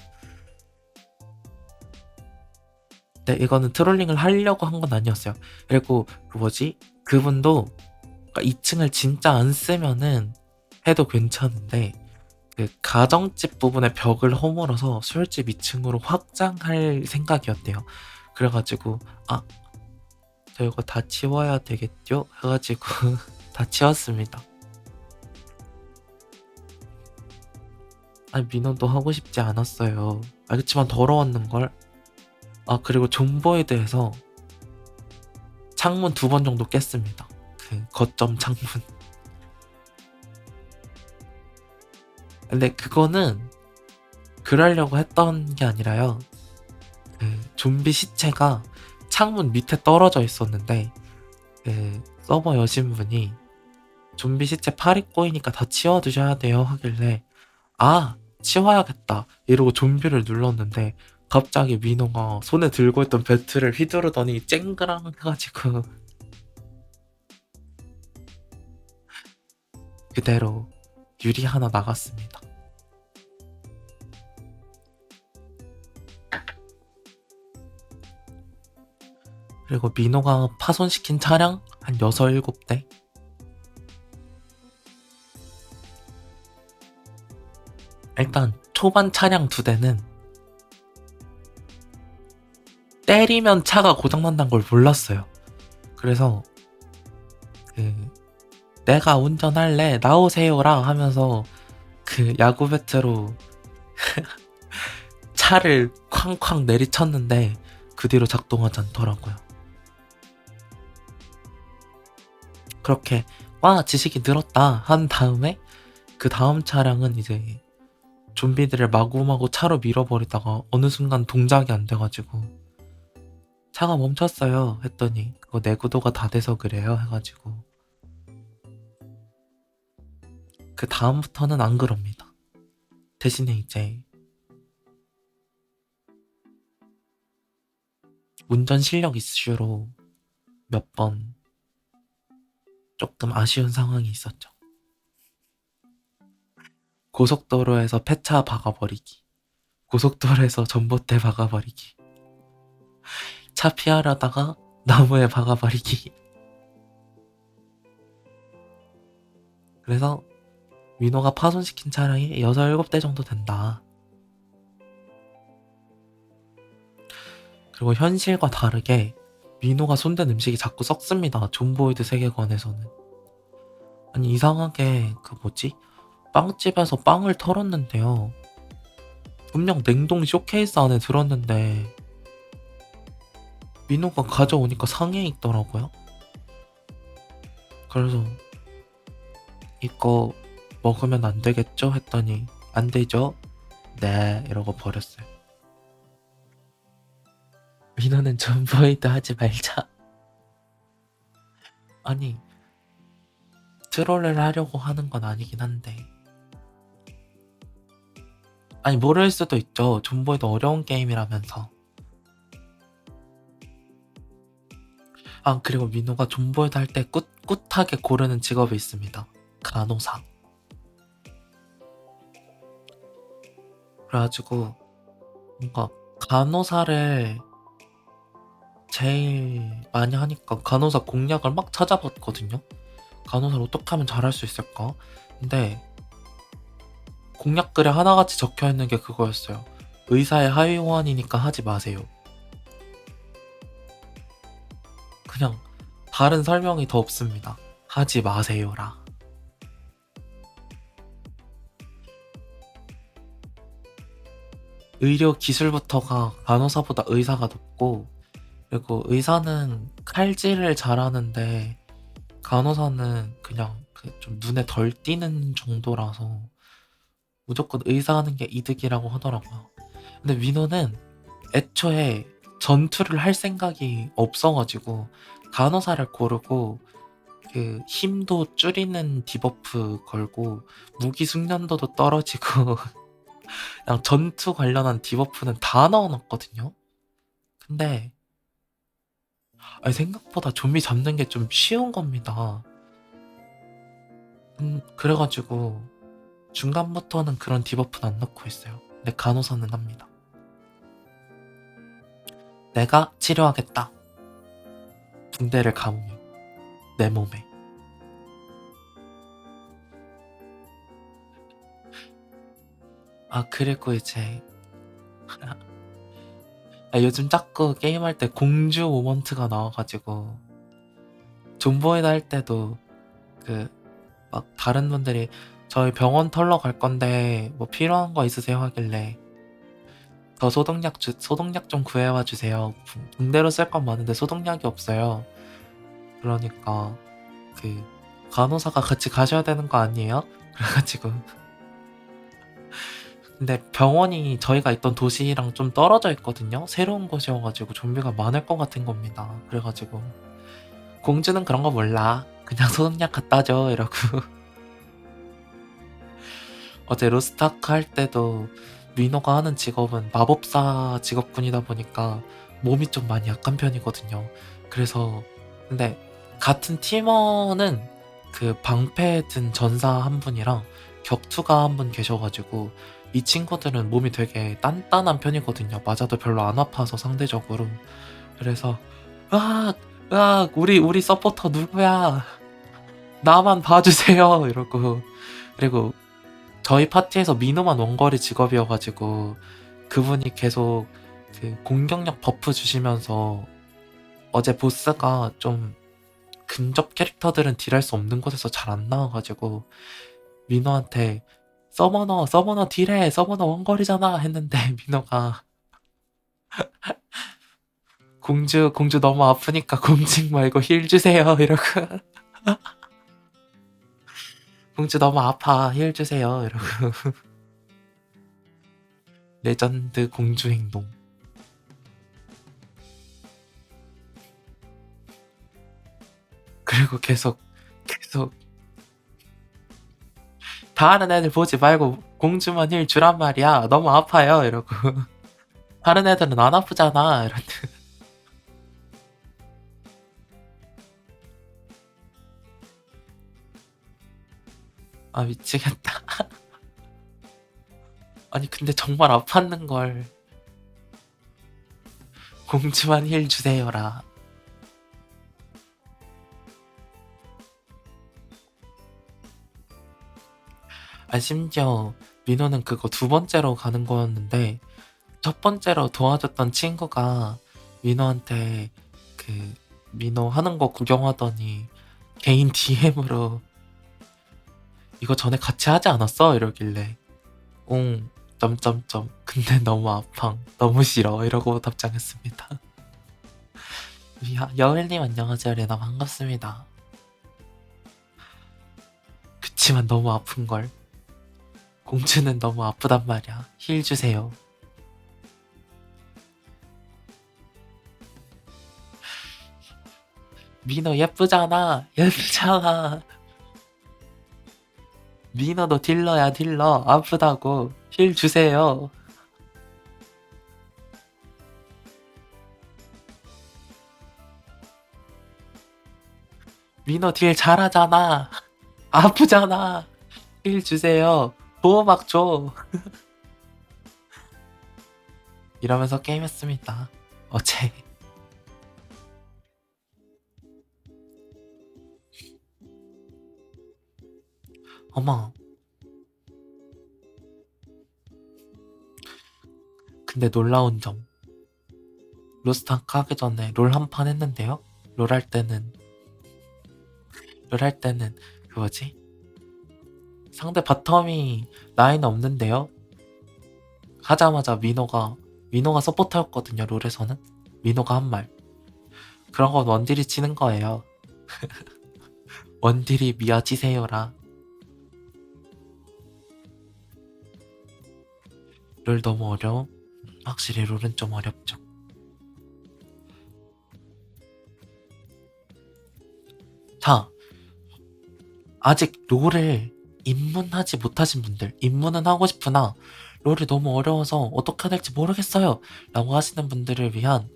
네, 이거는 트롤링을 하려고 한 건 아니었어요. 그리고 그분도 2층을 진짜 안 쓰면은 해도 괜찮은데, 그 가정집 부분에 벽을 허물어서 술집 2층으로 확장할 생각이었대요. 그래가지고 저 이거 다 치워야 되겠죠? 해가지고 다 치웠습니다. 아니 민원도 하고 싶지 않았어요. 그치만 더러웠는걸. 그리고 존보이드에서 창문 2번 정도 깼습니다. 그 거점 창문. 근데 그거는 그러려고 했던 게 아니라요. 그 좀비 시체가 창문 밑에 떨어져 있었는데 그 서버 여신분이 좀비 시체 팔이 꼬이니까 다 치워두셔야 돼요 하길래 치워야겠다 이러고 좀비를 눌렀는데 갑자기 민호가 손에 들고 있던 배트를 휘두르더니 쨍그랑 해가지고 그대로 유리 하나 나갔습니다. 그리고 민호가 파손시킨 차량 한 6, 7대? 일단 초반 차량 2대는 때리면 차가 고장난다는 걸 몰랐어요. 그래서 내가 운전할래 나오세요라 하면서 그 야구 배트로 차를 쾅쾅 내리쳤는데 그 뒤로 작동하지 않더라고요. 그렇게 지식이 늘었다 한 다음에 그 다음 차량은 이제 좀비들을 마구마구 차로 밀어버리다가 어느 순간 동작이 안 돼가지고 차가 멈췄어요 했더니 그거 내구도가 다 돼서 그래요 해가지고 그 다음부터는 안 그럽니다. 대신에 이제 운전 실력 이슈로 몇 번 조금 아쉬운 상황이 있었죠. 고속도로에서 폐차 박아버리기, 고속도로에서 전봇대 박아버리기, 차 피하려다가 나무에 박아버리기. 그래서 민호가 파손시킨 차량이 6, 7대 정도 된다. 그리고 현실과 다르게 민호가 손댄 음식이 자꾸 썩습니다. 존보이드 세계관에서는. 아니 이상하게 빵집에서 빵을 털었는데요. 분명 냉동 쇼케이스 안에 들었는데 민호가 가져오니까 상해에 있더라고요. 그래서 이거 먹으면 안 되겠죠? 했더니 안 되죠? 네 이러고 버렸어요. 민호는 존보이드 하지 말자. 아니 트롤을 하려고 하는 건 아니긴 한데 모를 수도 있죠. 존보이드 어려운 게임이라면서. 그리고 민호가 존보이드 할 때 꿋꿋하게 고르는 직업이 있습니다. 간호사. 그래가지고 뭔가 간호사를 제일 많이 하니까 간호사 공략을 막 찾아봤거든요. 간호사를 어떻게 하면 잘할 수 있을까? 근데 공략글에 하나같이 적혀있는 게 그거였어요. 의사의 하위 호환이니까 하지 마세요. 그냥 다른 설명이 더 없습니다. 하지 마세요라. 의료 기술부터가 간호사보다 의사가 높고, 그리고 의사는 칼질을 잘하는데 간호사는 그냥 좀 눈에 덜 띄는 정도라서 무조건 의사 하는 게 이득이라고 하더라고요. 근데 민호는 애초에 전투를 할 생각이 없어가지고 간호사를 고르고 그 힘도 줄이는 디버프 걸고 무기 숙련도도 떨어지고 그냥 전투 관련한 디버프는 다 넣어놨거든요. 근데 생각보다 좀비 잡는 게 좀 쉬운 겁니다. 그래가지고 중간부터는 그런 디버프는 안 넣고 있어요. 근데 간호사는 합니다. 내가 치료하겠다. 붕대를 감으며 내 몸에. 그리고 이제 요즘 자꾸 게임할 때 공주 모먼트가 나와가지고 존보이드 할 때도 막 다른 분들이 저희 병원 털러 갈 건데 뭐 필요한 거 있으세요 하길래 저 소독약 좀 구해와 주세요. 붕대로 쓸 건 많은데 소독약이 없어요. 그러니까 그 간호사가 같이 가셔야 되는 거 아니에요? 그래가지고 근데 병원이 저희가 있던 도시랑 좀 떨어져 있거든요. 새로운 곳이어가지고 좀비가 많을 것 같은 겁니다. 그래가지고 공주는 그런 거 몰라. 그냥 소독약 갖다 줘 이러고 어제 로스타크 할 때도 민호가 하는 직업은 마법사 직업군이다 보니까 몸이 좀 많이 약한 편이거든요. 그래서 근데 같은 팀원은 그 방패 든 전사 한 분이랑 격투가 한 분 계셔가지고 이 친구들은 몸이 되게 단단한 편이거든요. 맞아도 별로 안 아파서 상대적으로. 그래서 으악 우리 서포터 누구야? 나만 봐주세요 이러고 그리고 저희 파티에서 민호만 원거리 직업이어가지고 그분이 계속 그 공격력 버프 주시면서 어제 보스가 좀 근접 캐릭터들은 딜할 수 없는 곳에서 잘 안 나와가지고 민호한테 서머너 딜해 서머너 원거리잖아 했는데 민호가 공주 너무 아프니까 공직 말고 힐 주세요 이러고 공주 너무 아파 힐 주세요 이러고 레전드 공주 행동. 그리고 계속 다른 애들 보지 말고 공주만 힐 주란 말이야. 너무 아파요 이러고 다른 애들은 안 아프잖아 이러는데 아 미치겠다. 아니 근데 정말 아팠는 걸 공주만 힐 주세요라. 아 심지어 민호는 그거 두 번째로 가는 거였는데 첫 번째로 도와줬던 친구가 민호한테 그 민호 하는 거 구경하더니 개인 DM으로 이거 전에 같이 하지 않았어? 이러길래 응 점점점 근데 너무 아팡 너무 싫어 이러고 답장했습니다. 여울님 안녕하세요. 레나 반갑습니다. 그치만 너무 아픈걸. 공주는 너무 아프단 말이야. 힐 주세요. 민호 예쁘잖아. 민호도 딜러야 딜러. 아프다고 힐 주세요. 민호 딜 잘하잖아. 아프잖아. 힐 주세요. 보호막 줘. 이러면서 게임했습니다. 어제. 어머. 근데 놀라운 점. 로스타크 하기 전에 롤 한 판 했는데요. 롤 할 때는 그 뭐지? 상대 바텀이 라인 없는데요. 하자마자 민호가 서포터였거든요. 롤에서는 민호가 한 말. 그런 건 원딜이 치는 거예요. 원딜이 미아지세요라. 롤 너무 어려워. 확실히 롤은 좀 어렵죠. 자, 아직 롤을 입문하지 못하신 분들, 입문은 하고 싶으나 롤이 너무 어려워서 어떻게 해야 될지 모르겠어요 라고 하시는 분들을 위한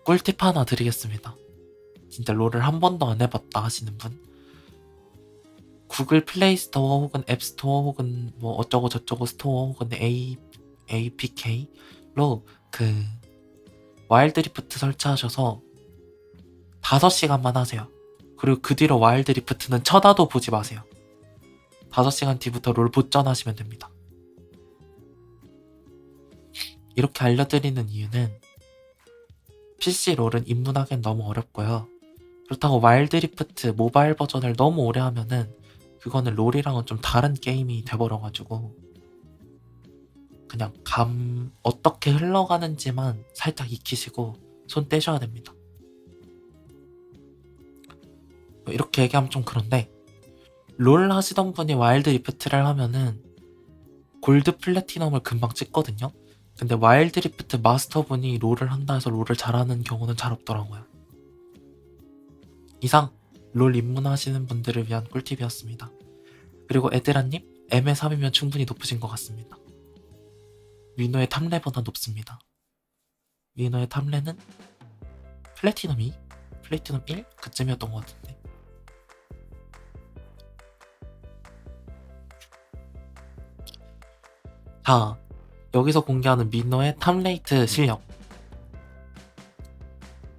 꿀팁 하나 드리겠습니다. 진짜 롤을 한 번도 안 해봤다 하시는 분, 구글 플레이 스토어 혹은 앱 스토어 혹은 뭐 어쩌고 저쩌고 스토어 혹은 APK로 그 와일드 리프트 설치하셔서 5시간만 하세요. 그리고 그 뒤로 와일드 리프트는 쳐다도 보지 마세요. 5시간 뒤부터 롤 보전하시면 됩니다. 이렇게 알려드리는 이유는 PC 롤은 입문하기엔 너무 어렵고요. 그렇다고 와일드 리프트 모바일 버전을 너무 오래 하면은 그거는 롤이랑은 좀 다른 게임이 돼버려가지고 그냥 어떻게 흘러가는지만 살짝 익히시고 손 떼셔야 됩니다. 이렇게 얘기하면 좀 그런데 롤 하시던 분이 와일드 리프트를 하면은 골드 플래티넘을 금방 찍거든요. 근데 와일드 리프트 마스터분이 롤을 한다 해서 롤을 잘하는 경우는 잘 없더라고요. 이상 롤 입문하시는 분들을 위한 꿀팁이었습니다. 그리고 에드라님, MA3이면 충분히 높으신 것 같습니다. 위노의 탑레보다 높습니다. 위노의 탑레는 플래티넘 2? 플래티넘 1? 그쯤이었던 것 같은데. 자, 여기서 공개하는 민호의 탑레이트 실력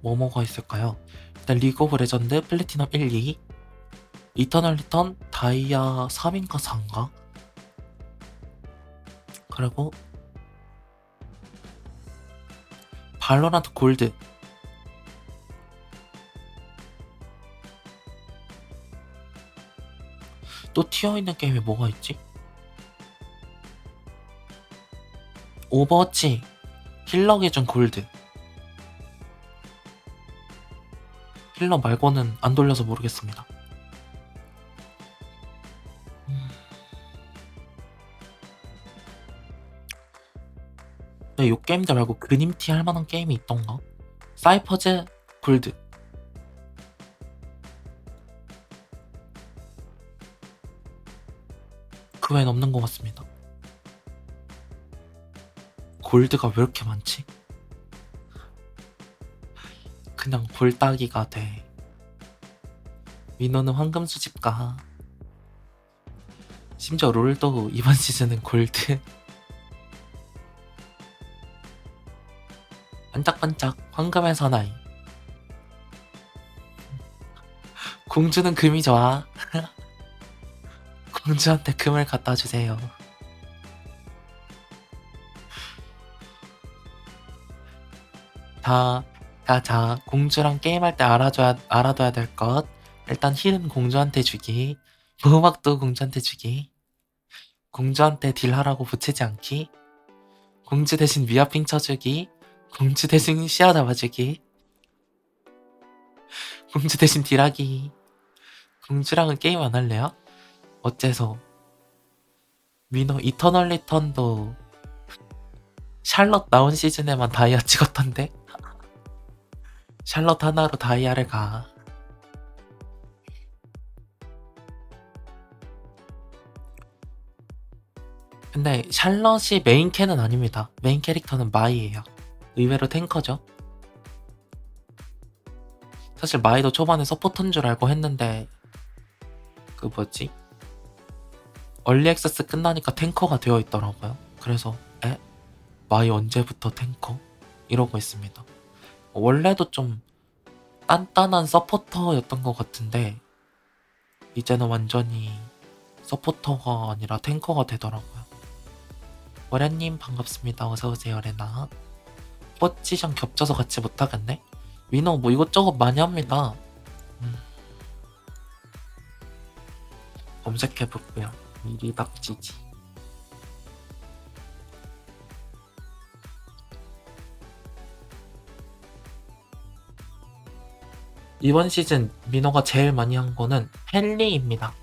뭐가 있을까요? 일단 리그 오브 레전드 플래티넘 1, 2 이터널 리턴 다이아 3인가 4인가? 그리고 발로란트 골드 또 튀어있는 게임이 뭐가 있지? 오버워치 힐러 기준 골드 힐러 말고는 안 돌려서 모르겠습니다. 이 게임들 말고 그님티 할만한 게임이 있던가? 사이퍼즈 골드 그 외엔 없는 것 같습니다. 골드가 왜 이렇게 많지? 그냥 골따기가 돼. 민호는 황금 수집가. 심지어 롤도 이번 시즌은 골드. 반짝반짝 황금의 사나이. 공주는 금이 좋아. 공주한테 금을 갖다 주세요. 자, 공주랑 게임할 때 알아둬야 될 것. 일단 힐은 공주한테 주기. 보호막도 공주한테 주기. 공주한테 딜하라고 붙이지 않기. 공주 대신 미아핑 쳐주기. 공주 대신 시야 잡아주기. 공주 대신 딜하기. 공주랑은 게임 안 할래요? 어째서? 위너 이터널 리턴도 샬럿 나온 시즌에만 다이아 찍었던데? 샬럿 하나로 다이아를 가. 근데 샬럿이 메인 캐는 아닙니다. 메인 캐릭터는 마이예요. 의외로 탱커죠. 사실 마이도 초반에 서포터인 줄 알고 했는데 그 뭐지? 얼리 액세스 끝나니까 탱커가 되어 있더라고요. 그래서 마이 언제부터 탱커? 이러고 있습니다. 원래도 좀 단단한 서포터였던 것 같은데 이제는 완전히 서포터가 아니라 탱커가 되더라고요. 월야님 반갑습니다. 어서오세요 레나. 포지션 겹쳐서 같이 못하겠네? 위너 뭐 이것저것 많이 합니다. 검색해볼게요. 미리박지지. 이번 시즌 민호가 제일 많이 한 거는 헨리입니다.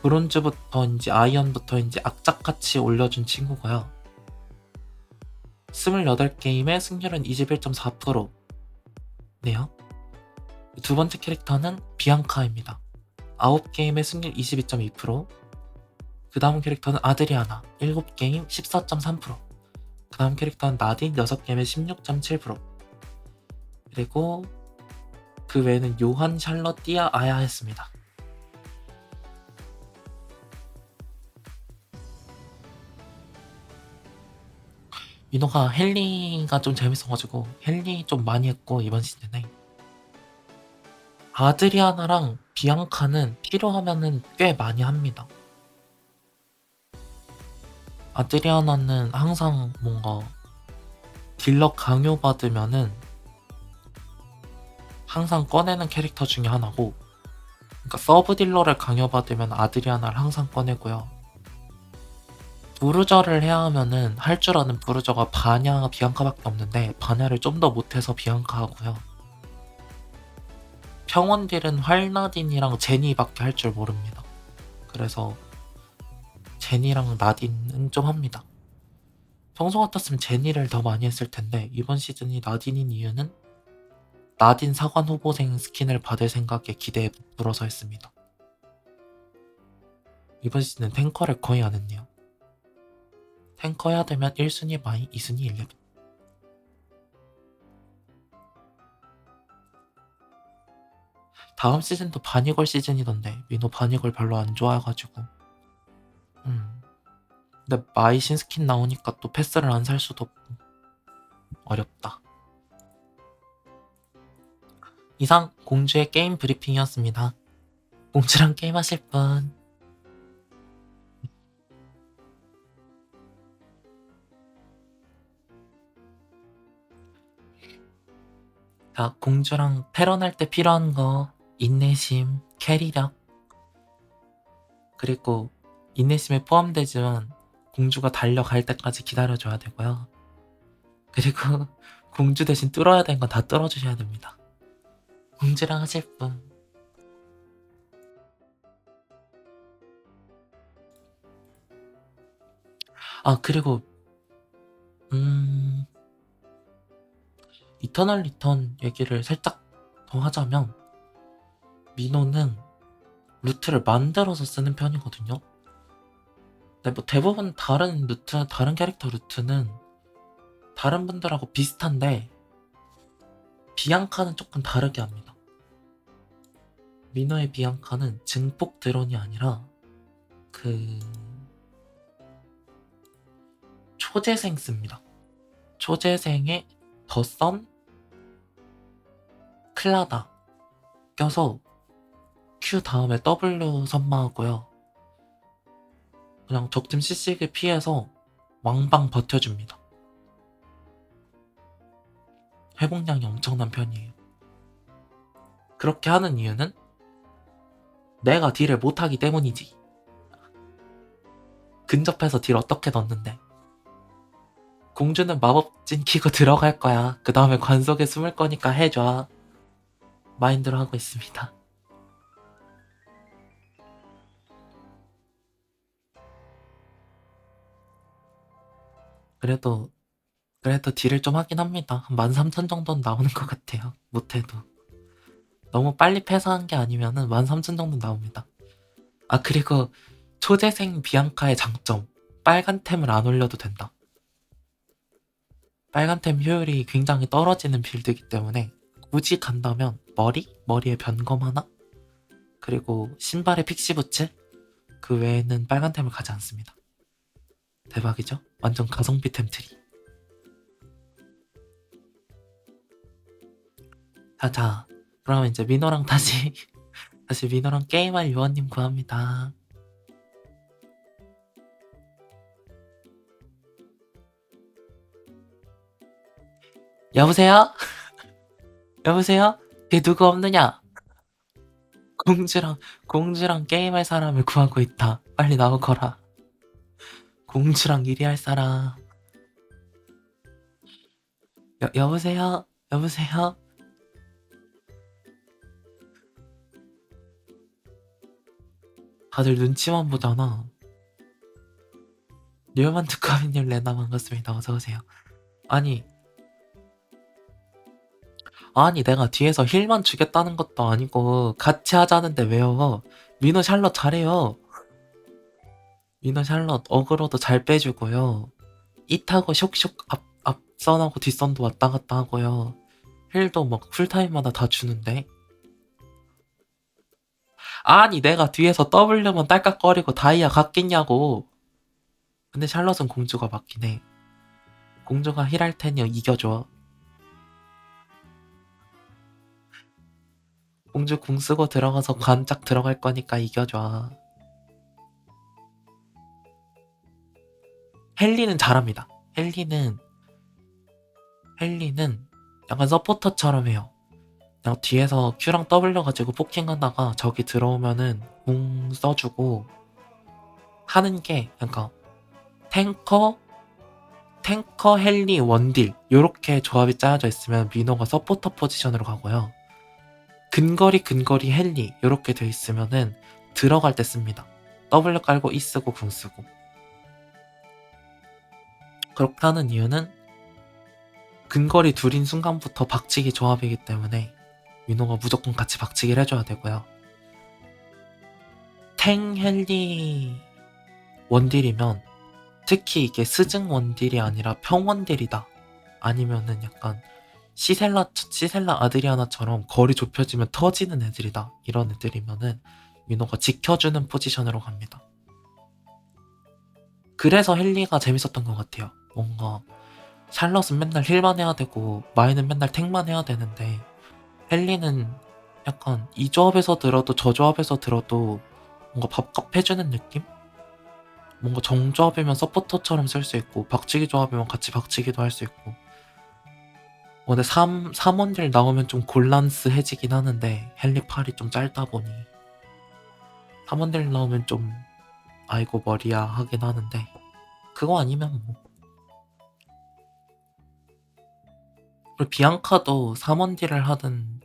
브론즈부터인지 아이언부터인지 악착같이 올려준 친구고요. 28게임의 승률은 21.4% 네요. 두 번째 캐릭터는 비앙카입니다. 9게임의 승률 22.2%. 그 다음 캐릭터는 아드리아나 7게임 14.3%. 그 다음 캐릭터는 나딘 6게임의 16.7%. 그리고 그 외에는 요한, 샬럿, 띠아, 아야 했습니다. 민호가 헨리가 좀 재밌어가지고 헨리 좀 많이 했고 이번 시즌에 아드리아나랑 비앙카는 필요하면은 꽤 많이 합니다. 아드리아나는 항상 뭔가 딜러 강요받으면은 항상 꺼내는 캐릭터 중에 하나고 그러니까 서브 딜러를 강요받으면 아드리아나를 항상 꺼내고요. 부르저를 해야 하면은 할 줄 아는 부르저가 바냐, 비앙카밖에 없는데 바냐를 좀 더 못해서 비앙카 하고요. 평원 딜은 활나딘이랑 제니밖에 할 줄 모릅니다. 그래서 제니랑 나딘은 좀 합니다. 평소 같았으면 제니를 더 많이 했을 텐데 이번 시즌이 나딘인 이유는 나딘 사관 후보생 스킨을 받을 생각에 기대에 부풀어서 했습니다. 이번 시즌은 탱커를 거의 안 했네요. 탱커 해야 되면 1순위 마이, 2순위 11. 다음 시즌도 바니걸 시즌이던데 민호 바니걸 별로 안 좋아해가지고 근데 마이 신스킨 나오니까 또 패스를 안 살 수도 없고 어렵다. 이상 공주의 게임 브리핑이었습니다. 공주랑 게임하실 분 자, 공주랑 패런할 때 필요한 거 인내심, 캐리력 그리고 인내심에 포함되지만 공주가 달려갈 때까지 기다려줘야 되고요. 그리고 공주 대신 뚫어야 되는 건 다 뚫어주셔야 됩니다. 공주랑 하실 분 그리고 이터널 리턴 얘기를 살짝 더 하자면 민호는 루트를 만들어서 쓰는 편이거든요. 근데 뭐 대부분 다른 캐릭터 루트는 다른 분들하고 비슷한데 비앙카는 조금 다르게 합니다. 민호의 비앙카는 증폭 드론이 아니라 그 초재생 씁니다. 초재생에 더선 클라다 껴서 Q 다음에 W 선마하고요. 그냥 적팀 CC를 피해서 왕방 버텨줍니다. 회복량이 엄청난 편이에요. 그렇게 하는 이유는 내가 딜을 못하기 때문이지. 근접해서 딜 어떻게 넣는데 공주는 마법진 키고 들어갈 거야. 그 다음에 관 속에 숨을 거니까 해줘. 마인드로 하고 있습니다. 그래도 딜을 좀 하긴 합니다. 한 13,000 정도는 나오는 것 같아요. 못해도. 너무 빨리 패스한 게 아니면은 13,000 정도 나옵니다. 그리고 초재생 비앙카의 장점. 빨간 템을 안 올려도 된다. 빨간 템 효율이 굉장히 떨어지는 빌드이기 때문에 굳이 간다면 머리에 변검 하나? 그리고 신발에 픽시부츠? 그 외에는 빨간 템을 가지 않습니다. 대박이죠? 완전 가성비 템트리. 자, 그러면 이제 민호랑 다시 민호랑 게임할 요원님 구합니다. 여보세요? 여보세요? 걔 누구 없느냐? 공주랑 게임할 사람을 구하고 있다. 빨리 나오거라. 공주랑 일이 할 사람. 여보세요? 여보세요? 다들 눈치만 보잖아. 뉴먼 두꺼비님 레나 반갑습니다. 어서오세요. 아니 내가 뒤에서 힐만 주겠다는 것도 아니고 같이 하자는데 왜요? 민호 샬럿 잘해요. 민호 샬럿 어그로도 잘 빼주고요. 이 타고 쇽쇽 앞선하고 뒷선도 왔다 갔다 하고요. 힐도 막 풀타임마다 다 주는데. 아니 내가 뒤에서 W만 딸깍거리고 다이아 갔겠냐고. 근데 샬럿은 공주가 맞긴 해. 공주가 힐할 테니 이겨줘. 공주 궁 쓰고 들어가서 관짝 들어갈 거니까 이겨줘. 헬리는 잘합니다. 헬리는 약간 서포터처럼 해요. 그냥 뒤에서 Q랑 W 가지고 포킹하다가 적이 들어오면은 궁 써주고 하는 게 그러니까 탱커 헬리 원딜 요렇게 조합이 짜여져 있으면 민호가 서포터 포지션으로 가고요. 근거리 헬리 요렇게 돼 있으면은 들어갈 때 씁니다. W 깔고 E 쓰고 궁 쓰고. 그렇게 하는 이유는 근거리 둘인 순간부터 박치기 조합이기 때문에 민호가 무조건 같이 박치기를 해줘야 되고요. 탱 헬리 원딜이면 특히 이게 스증 원딜이 아니라 평원딜이다. 아니면은 약간 시셀라 아드리아나처럼 거리 좁혀지면 터지는 애들이다. 이런 애들이면은 민호가 지켜주는 포지션으로 갑니다. 그래서 헬리가 재밌었던 것 같아요. 뭔가 샬럿은 맨날 힐만 해야 되고 마이는 맨날 탱만 해야 되는데 헬리는 약간 이 조합에서 들어도 저 조합에서 들어도 뭔가 밥값 해주는 느낌? 뭔가 정조합이면 서포터처럼 쓸 수 있고 박치기 조합이면 같이 박치기도 할 수 있고 근데 3원딜 나오면 좀 곤란스해지긴 하는데 헬리 팔이 좀 짧다 보니 3원딜 나오면 좀 아이고 머리야 하긴 하는데 그거 아니면 뭐 그리고 비앙카도 3원딜을 하든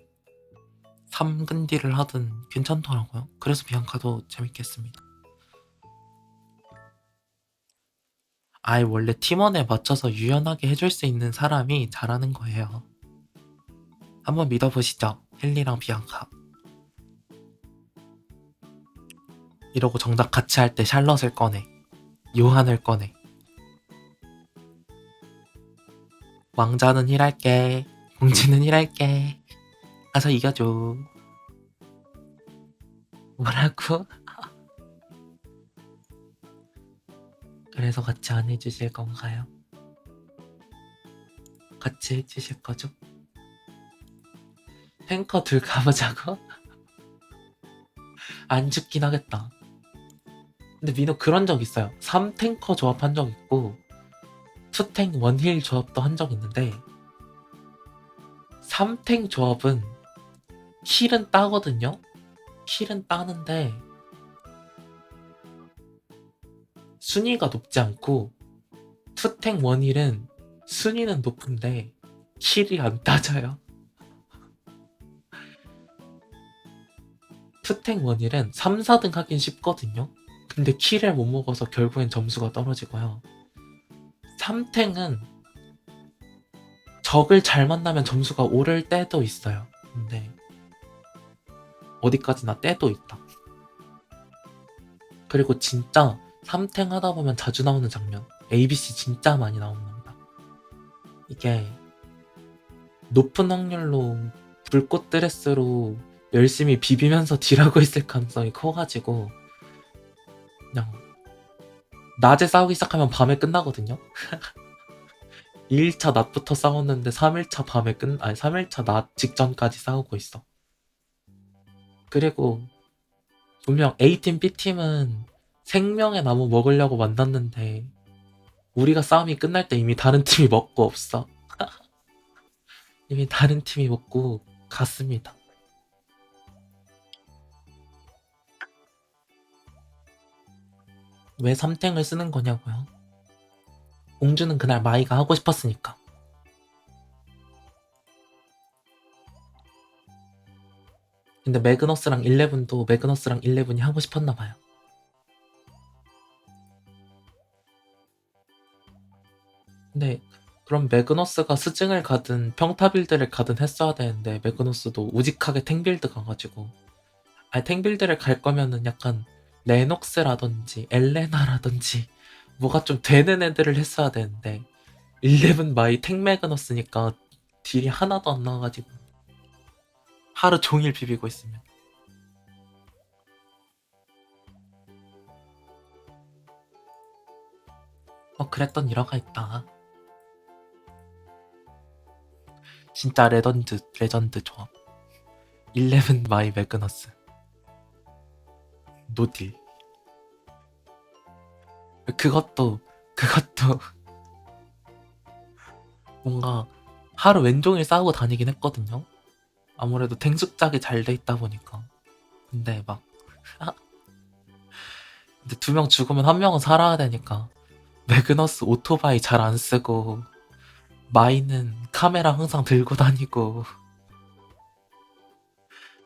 3근딜을 하든 괜찮더라고요. 그래서 비앙카도 재밌게 했습니다. 아예 원래 팀원에 맞춰서 유연하게 해줄 수 있는 사람이 잘하는 거예요. 한번 믿어보시죠. 헬리랑 비앙카. 이러고 정작 같이 할 때 샬럿을 꺼내. 요한을 꺼내. 왕자는 힐할게. 공주는 힐할게. 가서 이겨줘. 뭐라고? 그래서 같이 안 해주실 건가요? 같이 해주실 거죠? 탱커 둘 가보자고? 안 죽긴 하겠다. 근데 민호 그런 적 있어요. 3탱커 조합 한 적 있고 2탱 원힐 조합도 한 적 있는데 3탱 조합은 킬은 따거든요? 킬은 따는데 순위가 높지 않고 2탱 원힐은 순위는 높은데 킬이 안 따져요. 2탱 원힐은 3, 4등 하긴 쉽거든요. 근데 킬을 못 먹어서 결국엔 점수가 떨어지고요. 3탱은 적을 잘 만나면 점수가 오를 때도 있어요. 근데 어디까지나 때도 있다. 그리고 진짜 3탱 하다 보면 자주 나오는 장면 ABC 진짜 많이 나옵니다. 이게 높은 확률로 불꽃 드레스로 열심히 비비면서 딜하고 있을 가능성이 커가지고 그냥 낮에 싸우기 시작하면 밤에 끝나거든요. 2일차 낮부터 싸웠는데 3일차 밤에 3일차 낮 직전까지 싸우고 있어. 그리고 분명 A팀 B팀은 생명의 나무 먹으려고 만났는데 우리가 싸움이 끝날 때 이미 다른 팀이 먹고 없어. 이미 다른 팀이 먹고 갔습니다. 왜 3탱을 쓰는 거냐고요? 공주는 그날 마이가 하고 싶었으니까. 근데 매그너스랑 11도 매그너스랑 11이 하고 싶었나봐요. 근데 그럼 매그너스가 스증을 가든 평타빌드를 가든 했어야 되는데 매그너스도 우직하게 탱빌드 가가지고 아니 탱빌드를 갈 거면은 약간 레녹스라든지 엘레나라든지 뭐가 좀 되는 애들을 했어야 되는데 11 마이 탱 매그너스니까 딜이 하나도 안 나와가지고 하루 종일 비비고 있으면 그랬던 일화가 있다. 진짜 레전드 조합 11 마이 매그너스 노딜 그것도 뭔가 하루 왼종일 싸우고 다니긴 했거든요. 아무래도 탱숙작이 잘 돼 있다 보니까. 근데 막 근데 2명 죽으면 1명은 살아야 되니까 매그너스 오토바이 잘 안 쓰고 마이는 카메라 항상 들고 다니고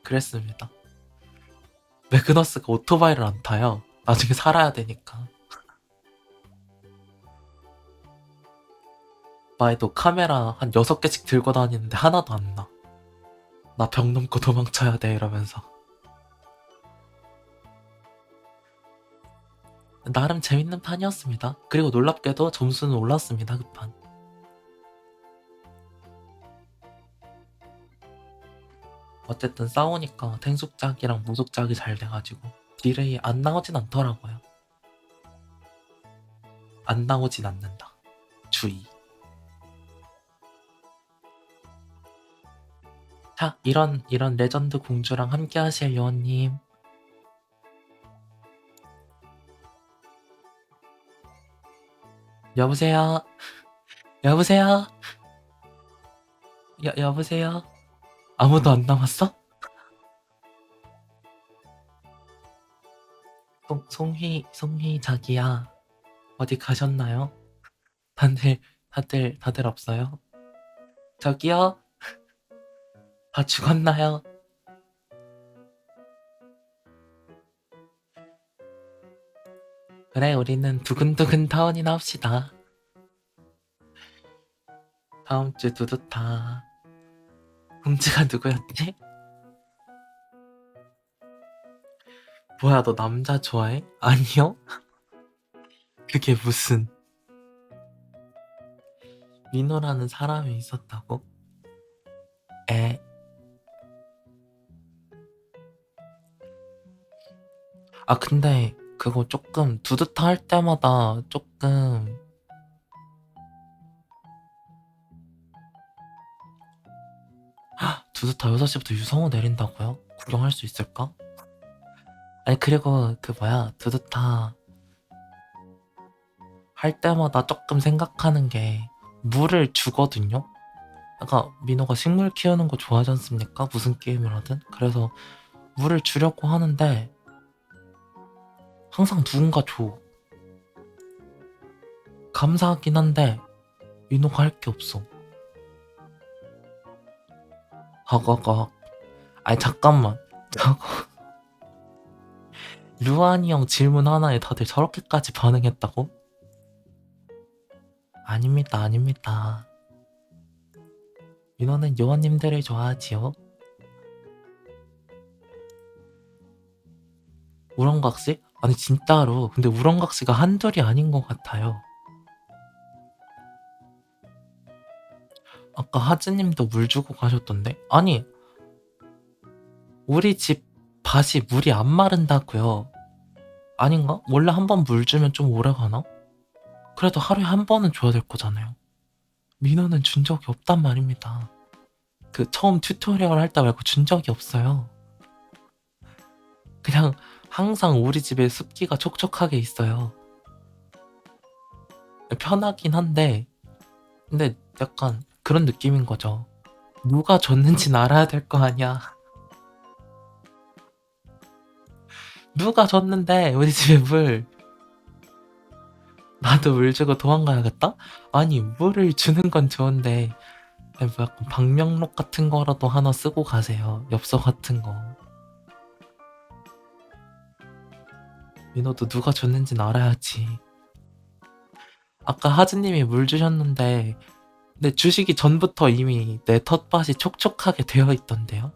그랬습니다. 매그너스가 오토바이를 안 타요. 나중에 살아야 되니까. 마이도 카메라 한 6개씩 들고 다니는데 하나도 안 나. 나 벽 넘고 도망쳐야 돼 이러면서. 나름 재밌는 판이었습니다. 그리고 놀랍게도 점수는 올랐습니다. 그 판. 어쨌든 싸우니까 탱숙작이랑 무속작이 잘 돼가지고 딜이 안 나오진 않더라고요. 안 나오진 않는다. 주의. 자, 이런 레전드 공주랑 함께 하실 요원님. 여보세요? 여보세요? 여보세요? 아무도 안 남았어? 송희 자기야. 어디 가셨나요? 다들 없어요? 저기요? 다 죽었나요? 그래, 우리는 두근두근 타원이나 합시다. 다음 주 두두타. 공주가 누구였지? 뭐야, 너 남자 좋아해? 아니요? 그게 무슨. 민호라는 사람이 있었다고? 에. 아, 근데 그거 조금 두두타 할 때마다 조금 두두타 6시부터 유성우 내린다고요? 구경할 수 있을까? 아니, 그리고 그 뭐야, 두두타 할 때마다 조금 생각하는 게 물을 주거든요? 약간 민호가 식물 키우는 거 좋아하지 않습니까? 무슨 게임을 하든. 그래서 물을 주려고 하는데 항상 누군가 줘. 감사하긴 한데 민호가 할 게 없어. 허거거. 아니 잠깐만. 저거 루아니 형 질문 하나에 다들 저렇게까지 반응했다고? 아닙니다. 민호는 요원님들을 좋아하지요. 우렁각시? 아니 진짜로 근데 우렁각시가 한둘이 아닌 것 같아요. 아까 하즈님도 물 주고 가셨던데? 아니 우리 집 밭이 물이 안 마른다고요. 아닌가? 원래 한 번 물 주면 좀 오래 가나? 그래도 하루에 한 번은 줘야 될 거잖아요. 민호는 준 적이 없단 말입니다. 그 처음 튜토리얼 할 때 말고 준 적이 없어요. 그냥 항상 우리 집에 습기가 촉촉하게 있어요. 편하긴 한데 근데 약간 그런 느낌인 거죠. 누가 줬는지는 알아야 될 거 아니야. 누가 줬는데 우리 집에 물. 나도 물 주고 도망가야겠다? 아니 물을 주는 건 좋은데 뭐 약간 방명록 같은 거라도 하나 쓰고 가세요. 엽서 같은 거. 민호도 누가 줬는지는 알아야지. 아까 하즈님이 물 주셨는데 근데 주시기 전부터 이미 내 텃밭이 촉촉하게 되어 있던데요?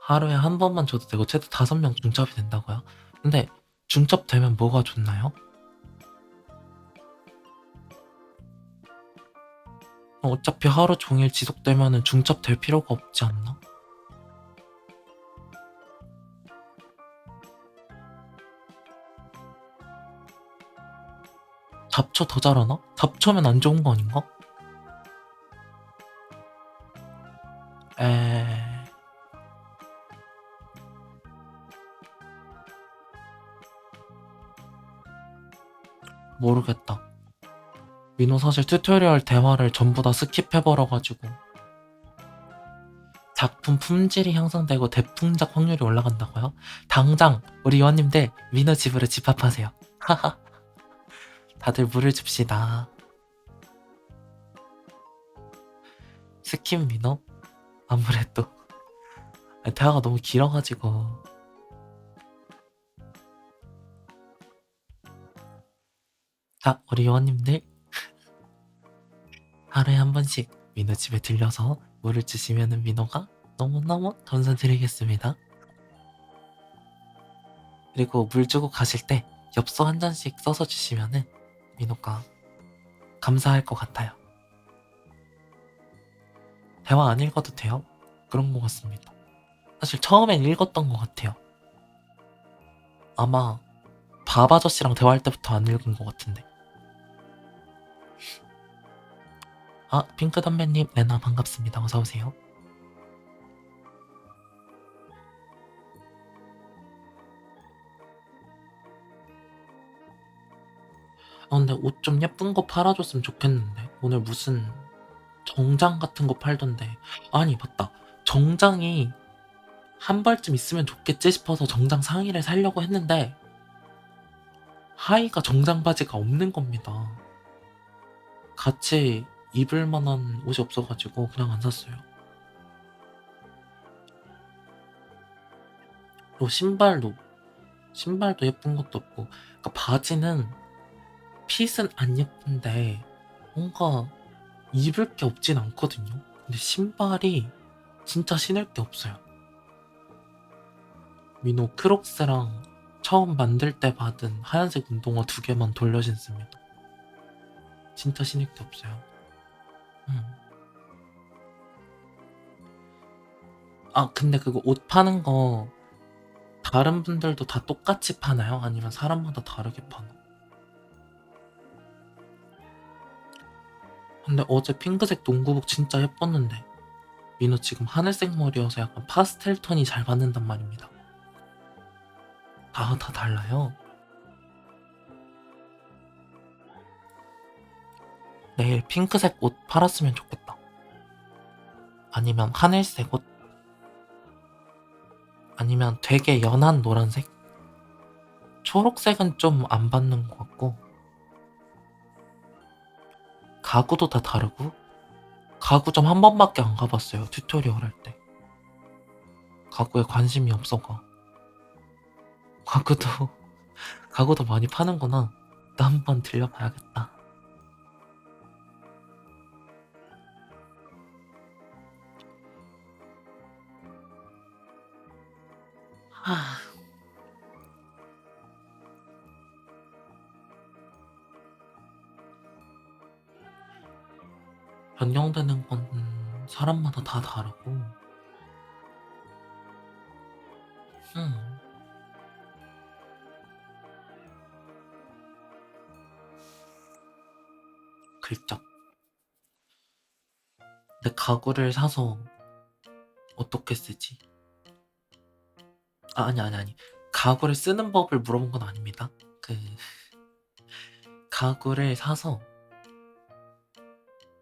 하루에 한 번만 줘도 되고 최대 5명 중첩이 된다고요? 근데 중첩되면 뭐가 좋나요? 어차피 하루 종일 지속되면은 중첩될 필요가 없지 않나? 잡초 더 자라나? 잡초면 안 좋은 거 아닌가? 에... 모르겠다. 민호 사실 튜토리얼 대화를 전부 다 스킵해버려가지고 작품 품질이 향상되고 대풍작 확률이 올라간다고요? 당장 우리 요원님들 민호 집으로 집합하세요. 하하. 다들 물을 줍시다. 스킵 민호? 아무래도 대화가 너무 길어가지고. 자, 우리 요원님들 하루에 한 번씩 민호 집에 들려서 물을 주시면은 민호가 너무너무 감사드리겠습니다. 그리고 물 주고 가실 때 엽서 한 잔씩 써서 주시면은 민호가 감사할 것 같아요. 대화 안 읽어도 돼요? 그런 것 같습니다. 사실 처음엔 읽었던 것 같아요. 아마 밥 아저씨랑 대화할 때부터 안 읽은 것 같은데. 아, 핑크 선배님, 레나 반갑습니다. 어서오세요. 근데 옷 좀 예쁜 거 팔아줬으면 좋겠는데. 오늘 무슨 정장 같은 거 팔던데. 아니, 맞다. 정장이 한 벌쯤 있으면 좋겠지 싶어서 정장 상의를 사려고 했는데 하의가 정장 바지가 없는 겁니다. 같이 입을 만한 옷이 없어가지고 그냥 안 샀어요. 그리고 신발도 예쁜 것도 없고. 그러니까 바지는 핏은 안 예쁜데 뭔가 입을 게 없진 않거든요. 근데 신발이 진짜 신을 게 없어요. 민호 크록스랑 처음 만들 때 받은 하얀색 운동화 2개만 돌려 신습니다. 진짜 신을 게 없어요. 아, 근데 그거 옷 파는 거 다른 분들도 다 똑같이 파나요? 아니면 사람마다 다르게 파나? 근데 어제 핑크색 농구복 진짜 예뻤는데 민호 지금 하늘색 머리여서 약간 파스텔 톤이 잘 받는단 말입니다. 다 달라요? 내일 핑크색 옷 팔았으면 좋겠다. 아니면 하늘색 옷? 아니면 되게 연한 노란색? 초록색은 좀 안 받는 것 같고. 가구도 다 다르고. 가구점 한 번밖에 안 가봤어요. 튜토리얼 할 때. 가구에 관심이 없어가. 가구도 많이 파는구나. 나 한번 들려봐야겠다. 변경되는 건 사람마다 다 다르고. 글쩍. 근데 가구를 사서 어떻게 쓰지? 아니. 가구를 쓰는 법을 물어본 건 아닙니다. 가구를 사서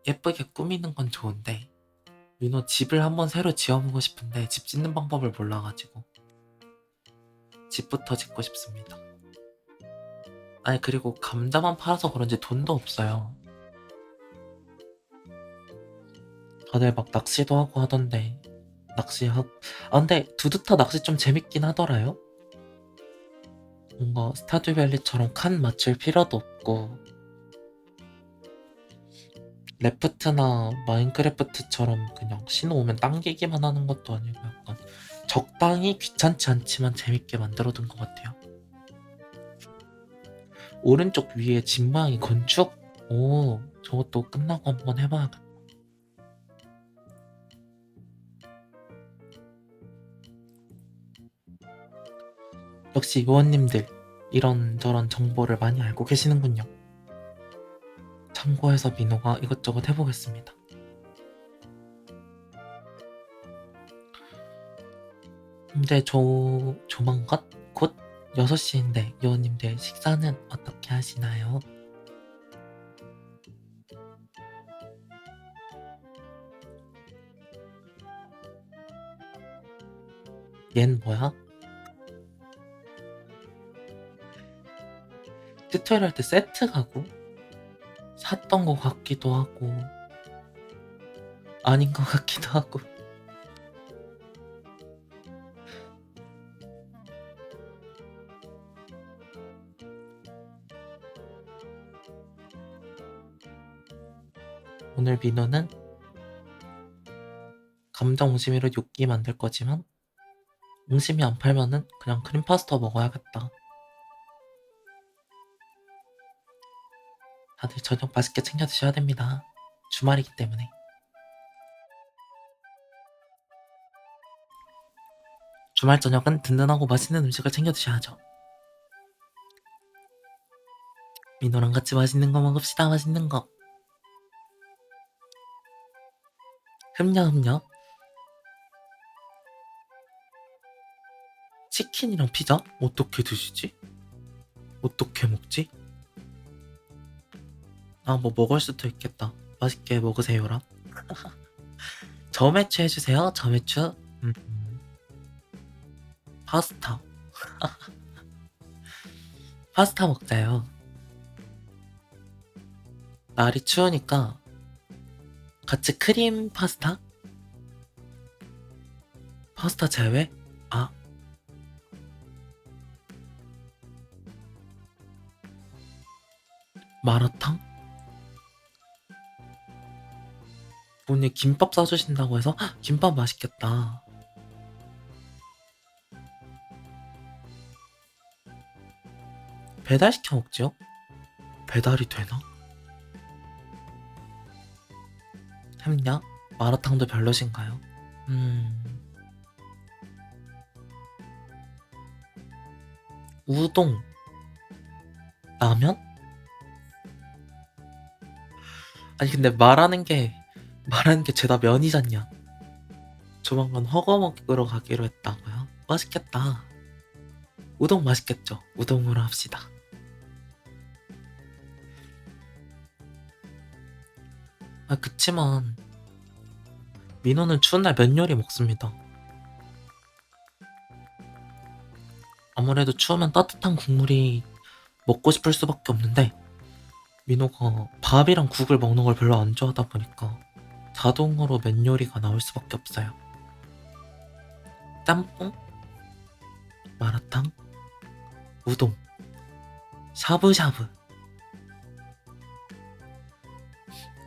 예쁘게 꾸미는 건 좋은데 민호 집을 한번 새로 지어보고 싶은데 집 짓는 방법을 몰라가지고 집부터 짓고 싶습니다. 아니, 그리고 감자만 팔아서 그런지 돈도 없어요. 다들 막 낚시도 하고 하던데 근데 두두타 낚시 좀 재밌긴 하더라요. 뭔가 스타듀밸리처럼 칸 맞출 필요도 없고 레프트나 마인크래프트처럼 그냥 신호 오면 당기기만 하는 것도 아니고 약간 적당히 귀찮지 않지만 재밌게 만들어둔 것 같아요. 오른쪽 위에 집 모양이 건축? 오, 저것도 끝나고 한번 해봐야겠다. 역시 요원님들 이런저런 정보를 많이 알고 계시는군요. 참고해서 민호가 이것저것 해보겠습니다. 근데 조만간 곧 6시인데 요원님들 식사는 어떻게 하시나요? 얜 뭐야? 튜토리얼 할 때 세트 가고 샀던 거 같기도 하고 아닌 거 같기도 하고. 오늘 민호는 감정 옹심이로 요끼 만들 거지만 옹심이 안 팔면은 그냥 크림 파스타 먹어야겠다. 다들 저녁 맛있게 챙겨 드셔야 됩니다. 주말이기 때문에. 주말 저녁은 든든하고 맛있는 음식을 챙겨 드셔야죠. 민호랑 같이 맛있는 거 먹읍시다. 맛있는 거. 흠녀. 치킨이랑 피자? 어떻게 드시지? 어떻게 먹지? 아, 뭐 먹을 수도 있겠다. 맛있게 먹으세요라. 저매추 해주세요. 저매추. 파스타. 파스타 먹자요. 날이 추우니까 같이 크림 파스타? 파스타 제외? 아. 마라탕? 오늘 김밥 싸주신다고 해서 헉, 김밥 맛있겠다. 배달시켜 먹지요? 배달이 되나? 햄냐? 마라탕도 별로신가요? 우동 라면? 아니 근데 말하는 게 죄다 면이잖냐. 조만간 허거 먹으러 가기로 했다고요? 맛있겠다. 우동 맛있겠죠? 우동으로 합시다. 아 그치만 민호는 추운 날 면 요리 먹습니다. 아무래도 추우면 따뜻한 국물이 먹고 싶을 수밖에 없는데 민호가 밥이랑 국을 먹는 걸 별로 안 좋아하다 보니까 자동으로 면 요리가 나올 수밖에 없어요. 짬뽕, 마라탕, 우동, 샤브샤브.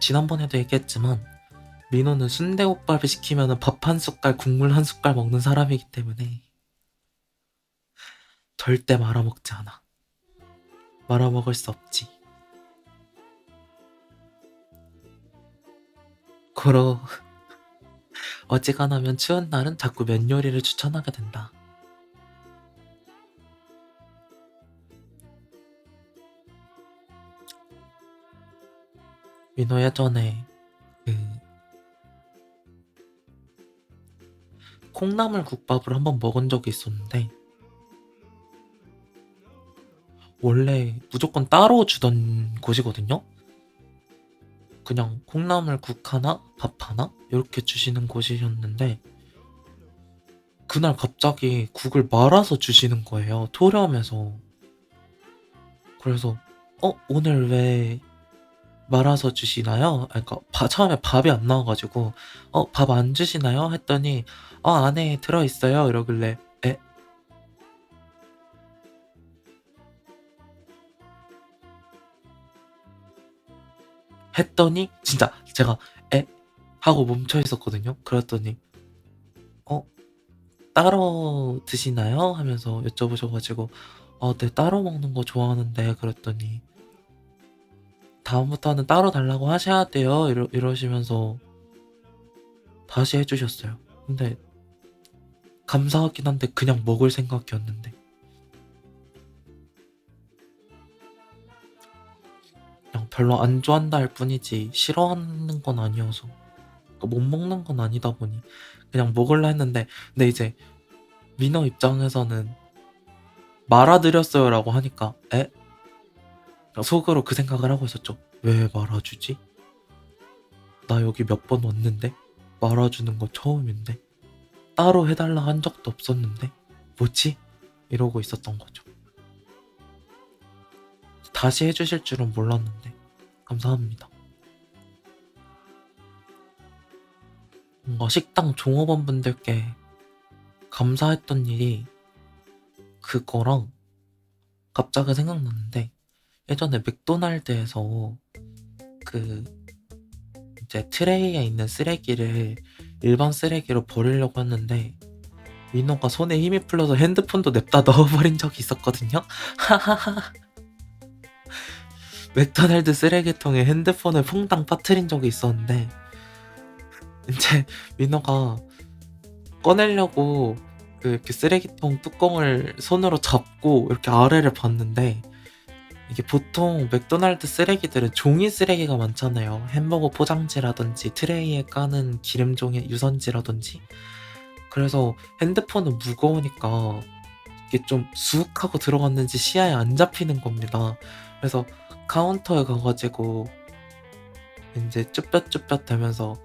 지난번에도 얘기했지만 민호는 순대국밥을 시키면 밥 한 숟갈, 국물 한 숟갈 먹는 사람이기 때문에 절대 말아먹지 않아. 말아먹을 수 없지. 고로 어지간하면 추운 날은 자꾸 면 요리를 추천하게 된다. 민호 예전에 콩나물 국밥을 한번 먹은 적이 있었는데 원래 무조건 따로 주던 곳이거든요. 그냥 콩나물 국 하나, 밥 하나 이렇게 주시는 곳이었는데 그날 갑자기 국을 말아서 주시는 거예요. 토렴해서. 그래서 오늘 왜 말아서 주시나요? 그러니까 처음에 밥이 안 나와가지고 밥 안 주시나요? 했더니 안에 들어있어요 이러길래 에? 했더니 진짜 제가 에? 하고 멈춰 있었거든요. 그랬더니 따로 드시나요? 하면서 여쭤보셔가지고 네 따로 먹는 거 좋아하는데 그랬더니 다음부터는 따로 달라고 하셔야 돼요 이러시면서 다시 해주셨어요. 근데 감사하긴 한데 그냥 먹을 생각이었는데 그냥 별로 안 좋아한다 할 뿐이지 싫어하는 건 아니어서 그러니까 못 먹는 건 아니다 보니 그냥 먹을라 했는데 근데 이제 민호 입장에서는 말아드렸어요 라고 하니까 에? 속으로 그 생각을 하고 있었죠. 왜 말아주지? 나 여기 몇 번 왔는데 말아주는 거 처음인데 따로 해달라 한 적도 없었는데 뭐지? 이러고 있었던 거죠. 다시 해주실 줄은 몰랐는데 감사합니다. 뭔가 식당 종업원분들께 감사했던 일이 그거랑 갑자기 생각났는데, 예전에 맥도날드에서 그 이제 트레이에 있는 쓰레기를 일반 쓰레기로 버리려고 했는데 민호가 손에 힘이 풀려서 핸드폰도 냅다 넣어버린 적이 있었거든요. 맥도날드 쓰레기통에 핸드폰을 퐁당 빠뜨린 적이 있었는데, 이제 민호가 꺼내려고 이렇게 쓰레기통 뚜껑을 손으로 잡고 이렇게 아래를 봤는데, 이게 보통 맥도날드 쓰레기들은 종이 쓰레기가 많잖아요. 햄버거 포장지라든지 트레이에 까는 기름종이 유선지라든지. 그래서 핸드폰은 무거우니까 이게 좀 쑥 하고 들어갔는지 시야에 안 잡히는 겁니다. 그래서 카운터에 가가지고 이제 쭈뼛쭈뼛 대면서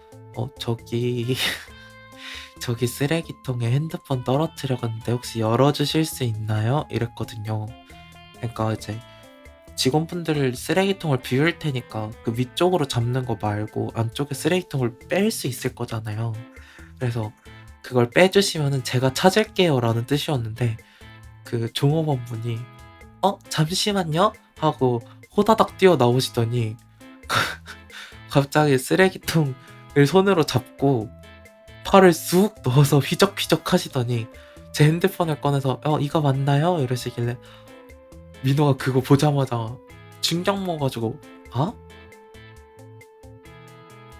저기 저기 쓰레기통에 핸드폰 떨어뜨려갔는데 혹시 열어주실 수 있나요? 이랬거든요. 그러니까 이제 직원분들 쓰레기통을 비울 테니까 그 위쪽으로 잡는 거 말고 안쪽에 쓰레기통을 뺄 수 있을 거잖아요. 그래서 그걸 빼주시면은 제가 찾을게요 라는 뜻이었는데, 그 종업원분이 잠시만요 하고 호다닥 뛰어 나오시더니 갑자기 쓰레기통을 손으로 잡고 팔을 쑥 넣어서 휘적휘적 하시더니 제 핸드폰을 꺼내서 이거 맞나요? 이러시길래 민호가 그거 보자마자 충격 먹어가지고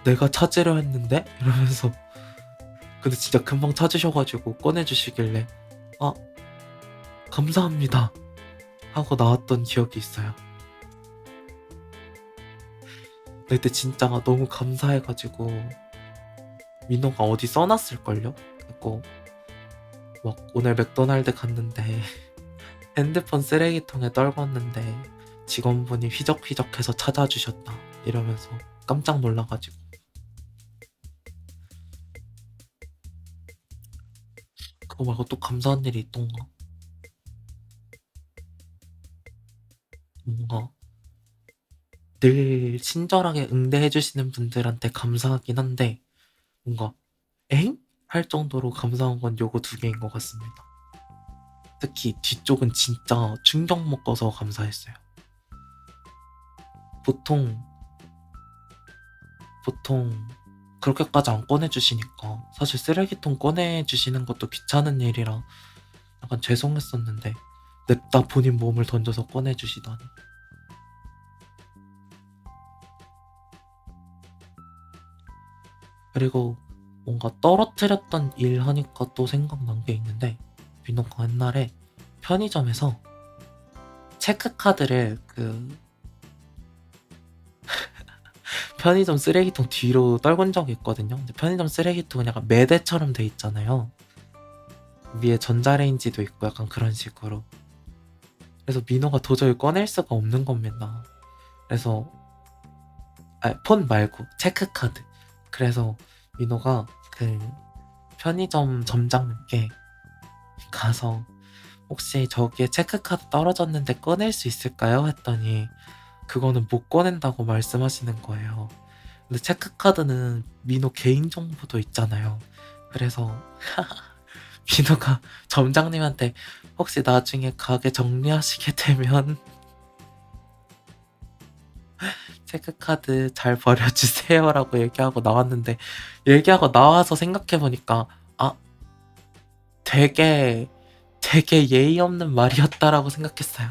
내가 찾으려 했는데? 이러면서, 근데 진짜 금방 찾으셔가지고 꺼내주시길래 감사합니다 하고 나왔던 기억이 있어요. 그때 진짜 너무 감사해가지고 민호가 어디 써놨을걸요? 그리고 막 오늘 맥도날드 갔는데 핸드폰 쓰레기통에 떨궜는데 직원분이 휘적휘적해서 찾아주셨다 이러면서 깜짝 놀라가지고. 그거 말고 또 감사한 일이 있던가? 뭔가 늘 친절하게 응대해주시는 분들한테 감사하긴 한데 뭔가 엥? 할 정도로 감사한 건 요거 두 개인 것 같습니다. 특히 뒤쪽은 진짜 충격 먹어서 감사했어요. 보통 그렇게까지 안 꺼내주시니까 사실 쓰레기통 꺼내주시는 것도 귀찮은 일이라 약간 죄송했었는데 냅다 본인 몸을 던져서 꺼내주시다니. 그리고 뭔가 떨어뜨렸던 일 하니까 또 생각난 게 있는데, 민호가 옛날에 편의점에서 체크카드를 편의점 쓰레기통 뒤로 떨군 적이 있거든요. 근데 편의점 쓰레기통은 약간 매대처럼 돼 있잖아요. 위에 전자레인지도 있고 약간 그런 식으로. 그래서 민호가 도저히 꺼낼 수가 없는 겁니다. 그래서 폰 말고 체크카드. 그래서 민호가 편의점 점장님께 가서 혹시 저기에 체크카드 떨어졌는데 꺼낼 수 있을까요? 했더니 그거는 못 꺼낸다고 말씀하시는 거예요. 근데 체크카드는 민호 개인정보도 있잖아요. 그래서 민호가 점장님한테 혹시 나중에 가게 정리하시게 되면 체크카드 잘 버려주세요 라고 얘기하고 나왔는데, 얘기하고 나와서 생각해보니까 되게 예의 없는 말이었다라고 생각했어요.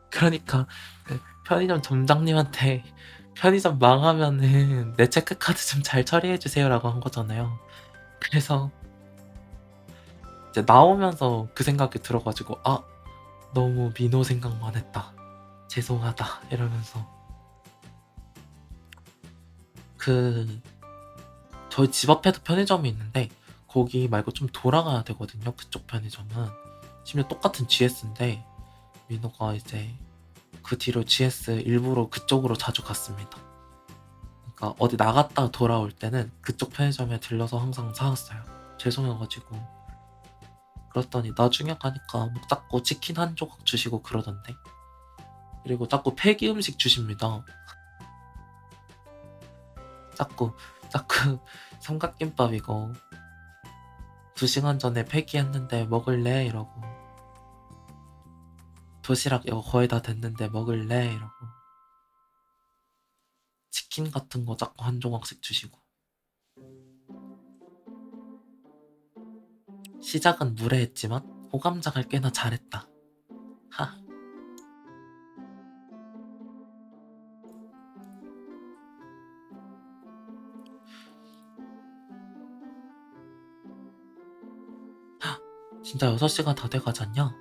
그러니까 편의점 점장님한테 편의점 망하면은 내 체크카드 좀 잘 처리해주세요 라고 한 거잖아요. 그래서 이제 나오면서 그 생각이 들어가지고 너무 민호 생각만 했다, 죄송하다 이러면서. 저희 집 앞에도 편의점이 있는데 거기 말고 좀 돌아가야 되거든요. 그쪽 편의점은 심지어 똑같은 GS인데 민호가 이제 그 뒤로 GS 일부러 그쪽으로 자주 갔습니다. 그러니까 어디 나갔다 돌아올 때는 그쪽 편의점에 들러서 항상 사왔어요. 죄송해가지고. 그랬더니 나중에 가니까 뭐 자꾸 치킨 한 조각 주시고 그러던데. 그리고 자꾸 폐기 음식 주십니다. 자꾸 삼각김밥 이거 2시간 전에 폐기했는데 먹을래? 이러고 도시락 이거 거의 다 됐는데 먹을래? 이러고 치킨 같은 거 자꾸 한 조각씩 주시고. 시작은 무례했지만 호감작을 꽤나 잘했다. 하. 진짜 6시가 다 돼가지 않냐?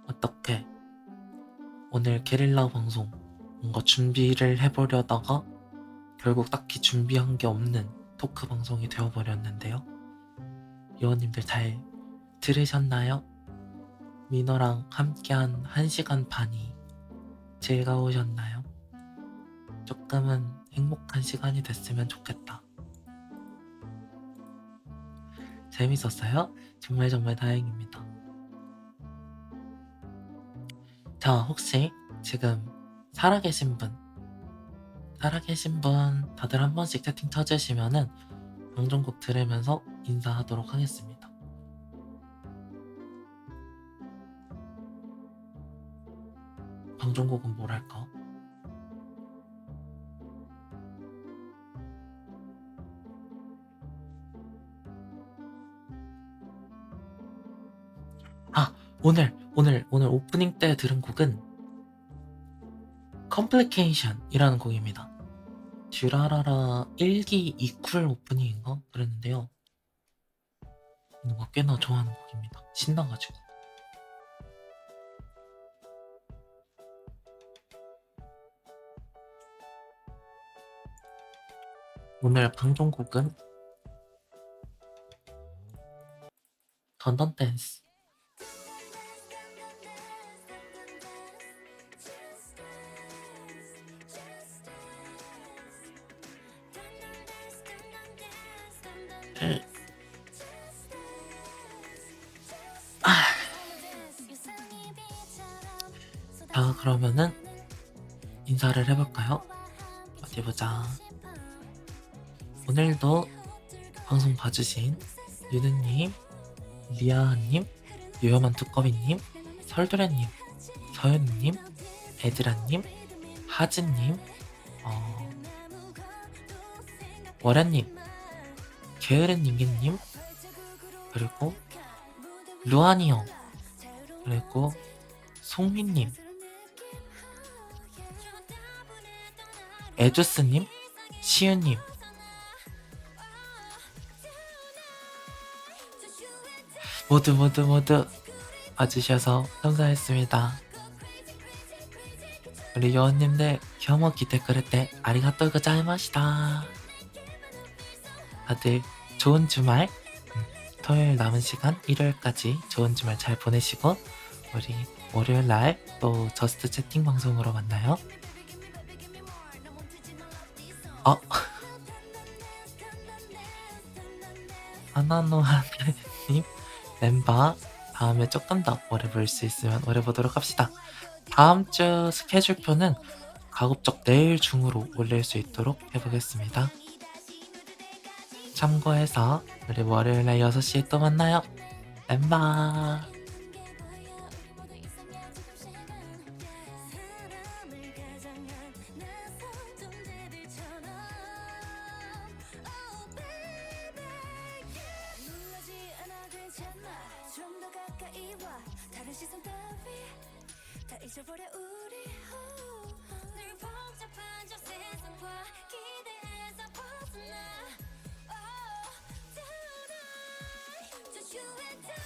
어떡해. 오늘 게릴라 방송 뭔가 준비를 해보려다가 결국 딱히 준비한 게 없는 토크 방송이 되어버렸는데요. 요원님들 잘 들으셨나요? 민호랑 함께한 1시간 반이 즐거우셨나요? 조금은 행복한 시간이 됐으면 좋겠다. 재밌었어요? 정말 다행입니다. 자, 혹시 지금 살아계신 분 다들 한 번씩 채팅 쳐주시면은 방송곡 들으면서 인사하도록 하겠습니다. 방송곡은 뭘 할까? 오늘 오프닝 때 들은 곡은 Complication이라는 곡입니다. 듀라라라 1기 2쿨 오프닝인가? 그랬는데요. 뭔가 꽤나 좋아하는 곡입니다. 신나가지고. 오늘 방송곡은 던던 댄스. 자, 그러면은 인사를 해볼까요? 어디 보자. 오늘도 방송 봐주신 유느님, 리아하님, 유여만 두꺼비님, 설도래님, 서윤님, 에드라님, 하진님, 월야님, 게으른님기님, 그리고 루아니 형, 그리고 송민님, 에주스님, 시윤님, 모두 와주셔서 감사했습니다. 우리 요원님들 겨우먹기 댓글 때 아리가또 고자이마시다. 다들 좋은 주말, 토요일 남은 시간 일요일까지 좋은 주말 잘 보내시고 우리 월요일날 또 저스트 채팅 방송으로 만나요. 하나노하나님 멤버 다음에 조금 더 오래 볼 수 있으면 오래 보도록 합시다. 다음 주 스케줄표는 가급적 내일 중으로 올릴 수 있도록 해보겠습니다. 참고해서 우리 월요일날 6시에 또 만나요. 멤버 잊어버려 우리 늘 복잡한 저 세상과 기대에서 벗어나 Oh tonight just you and I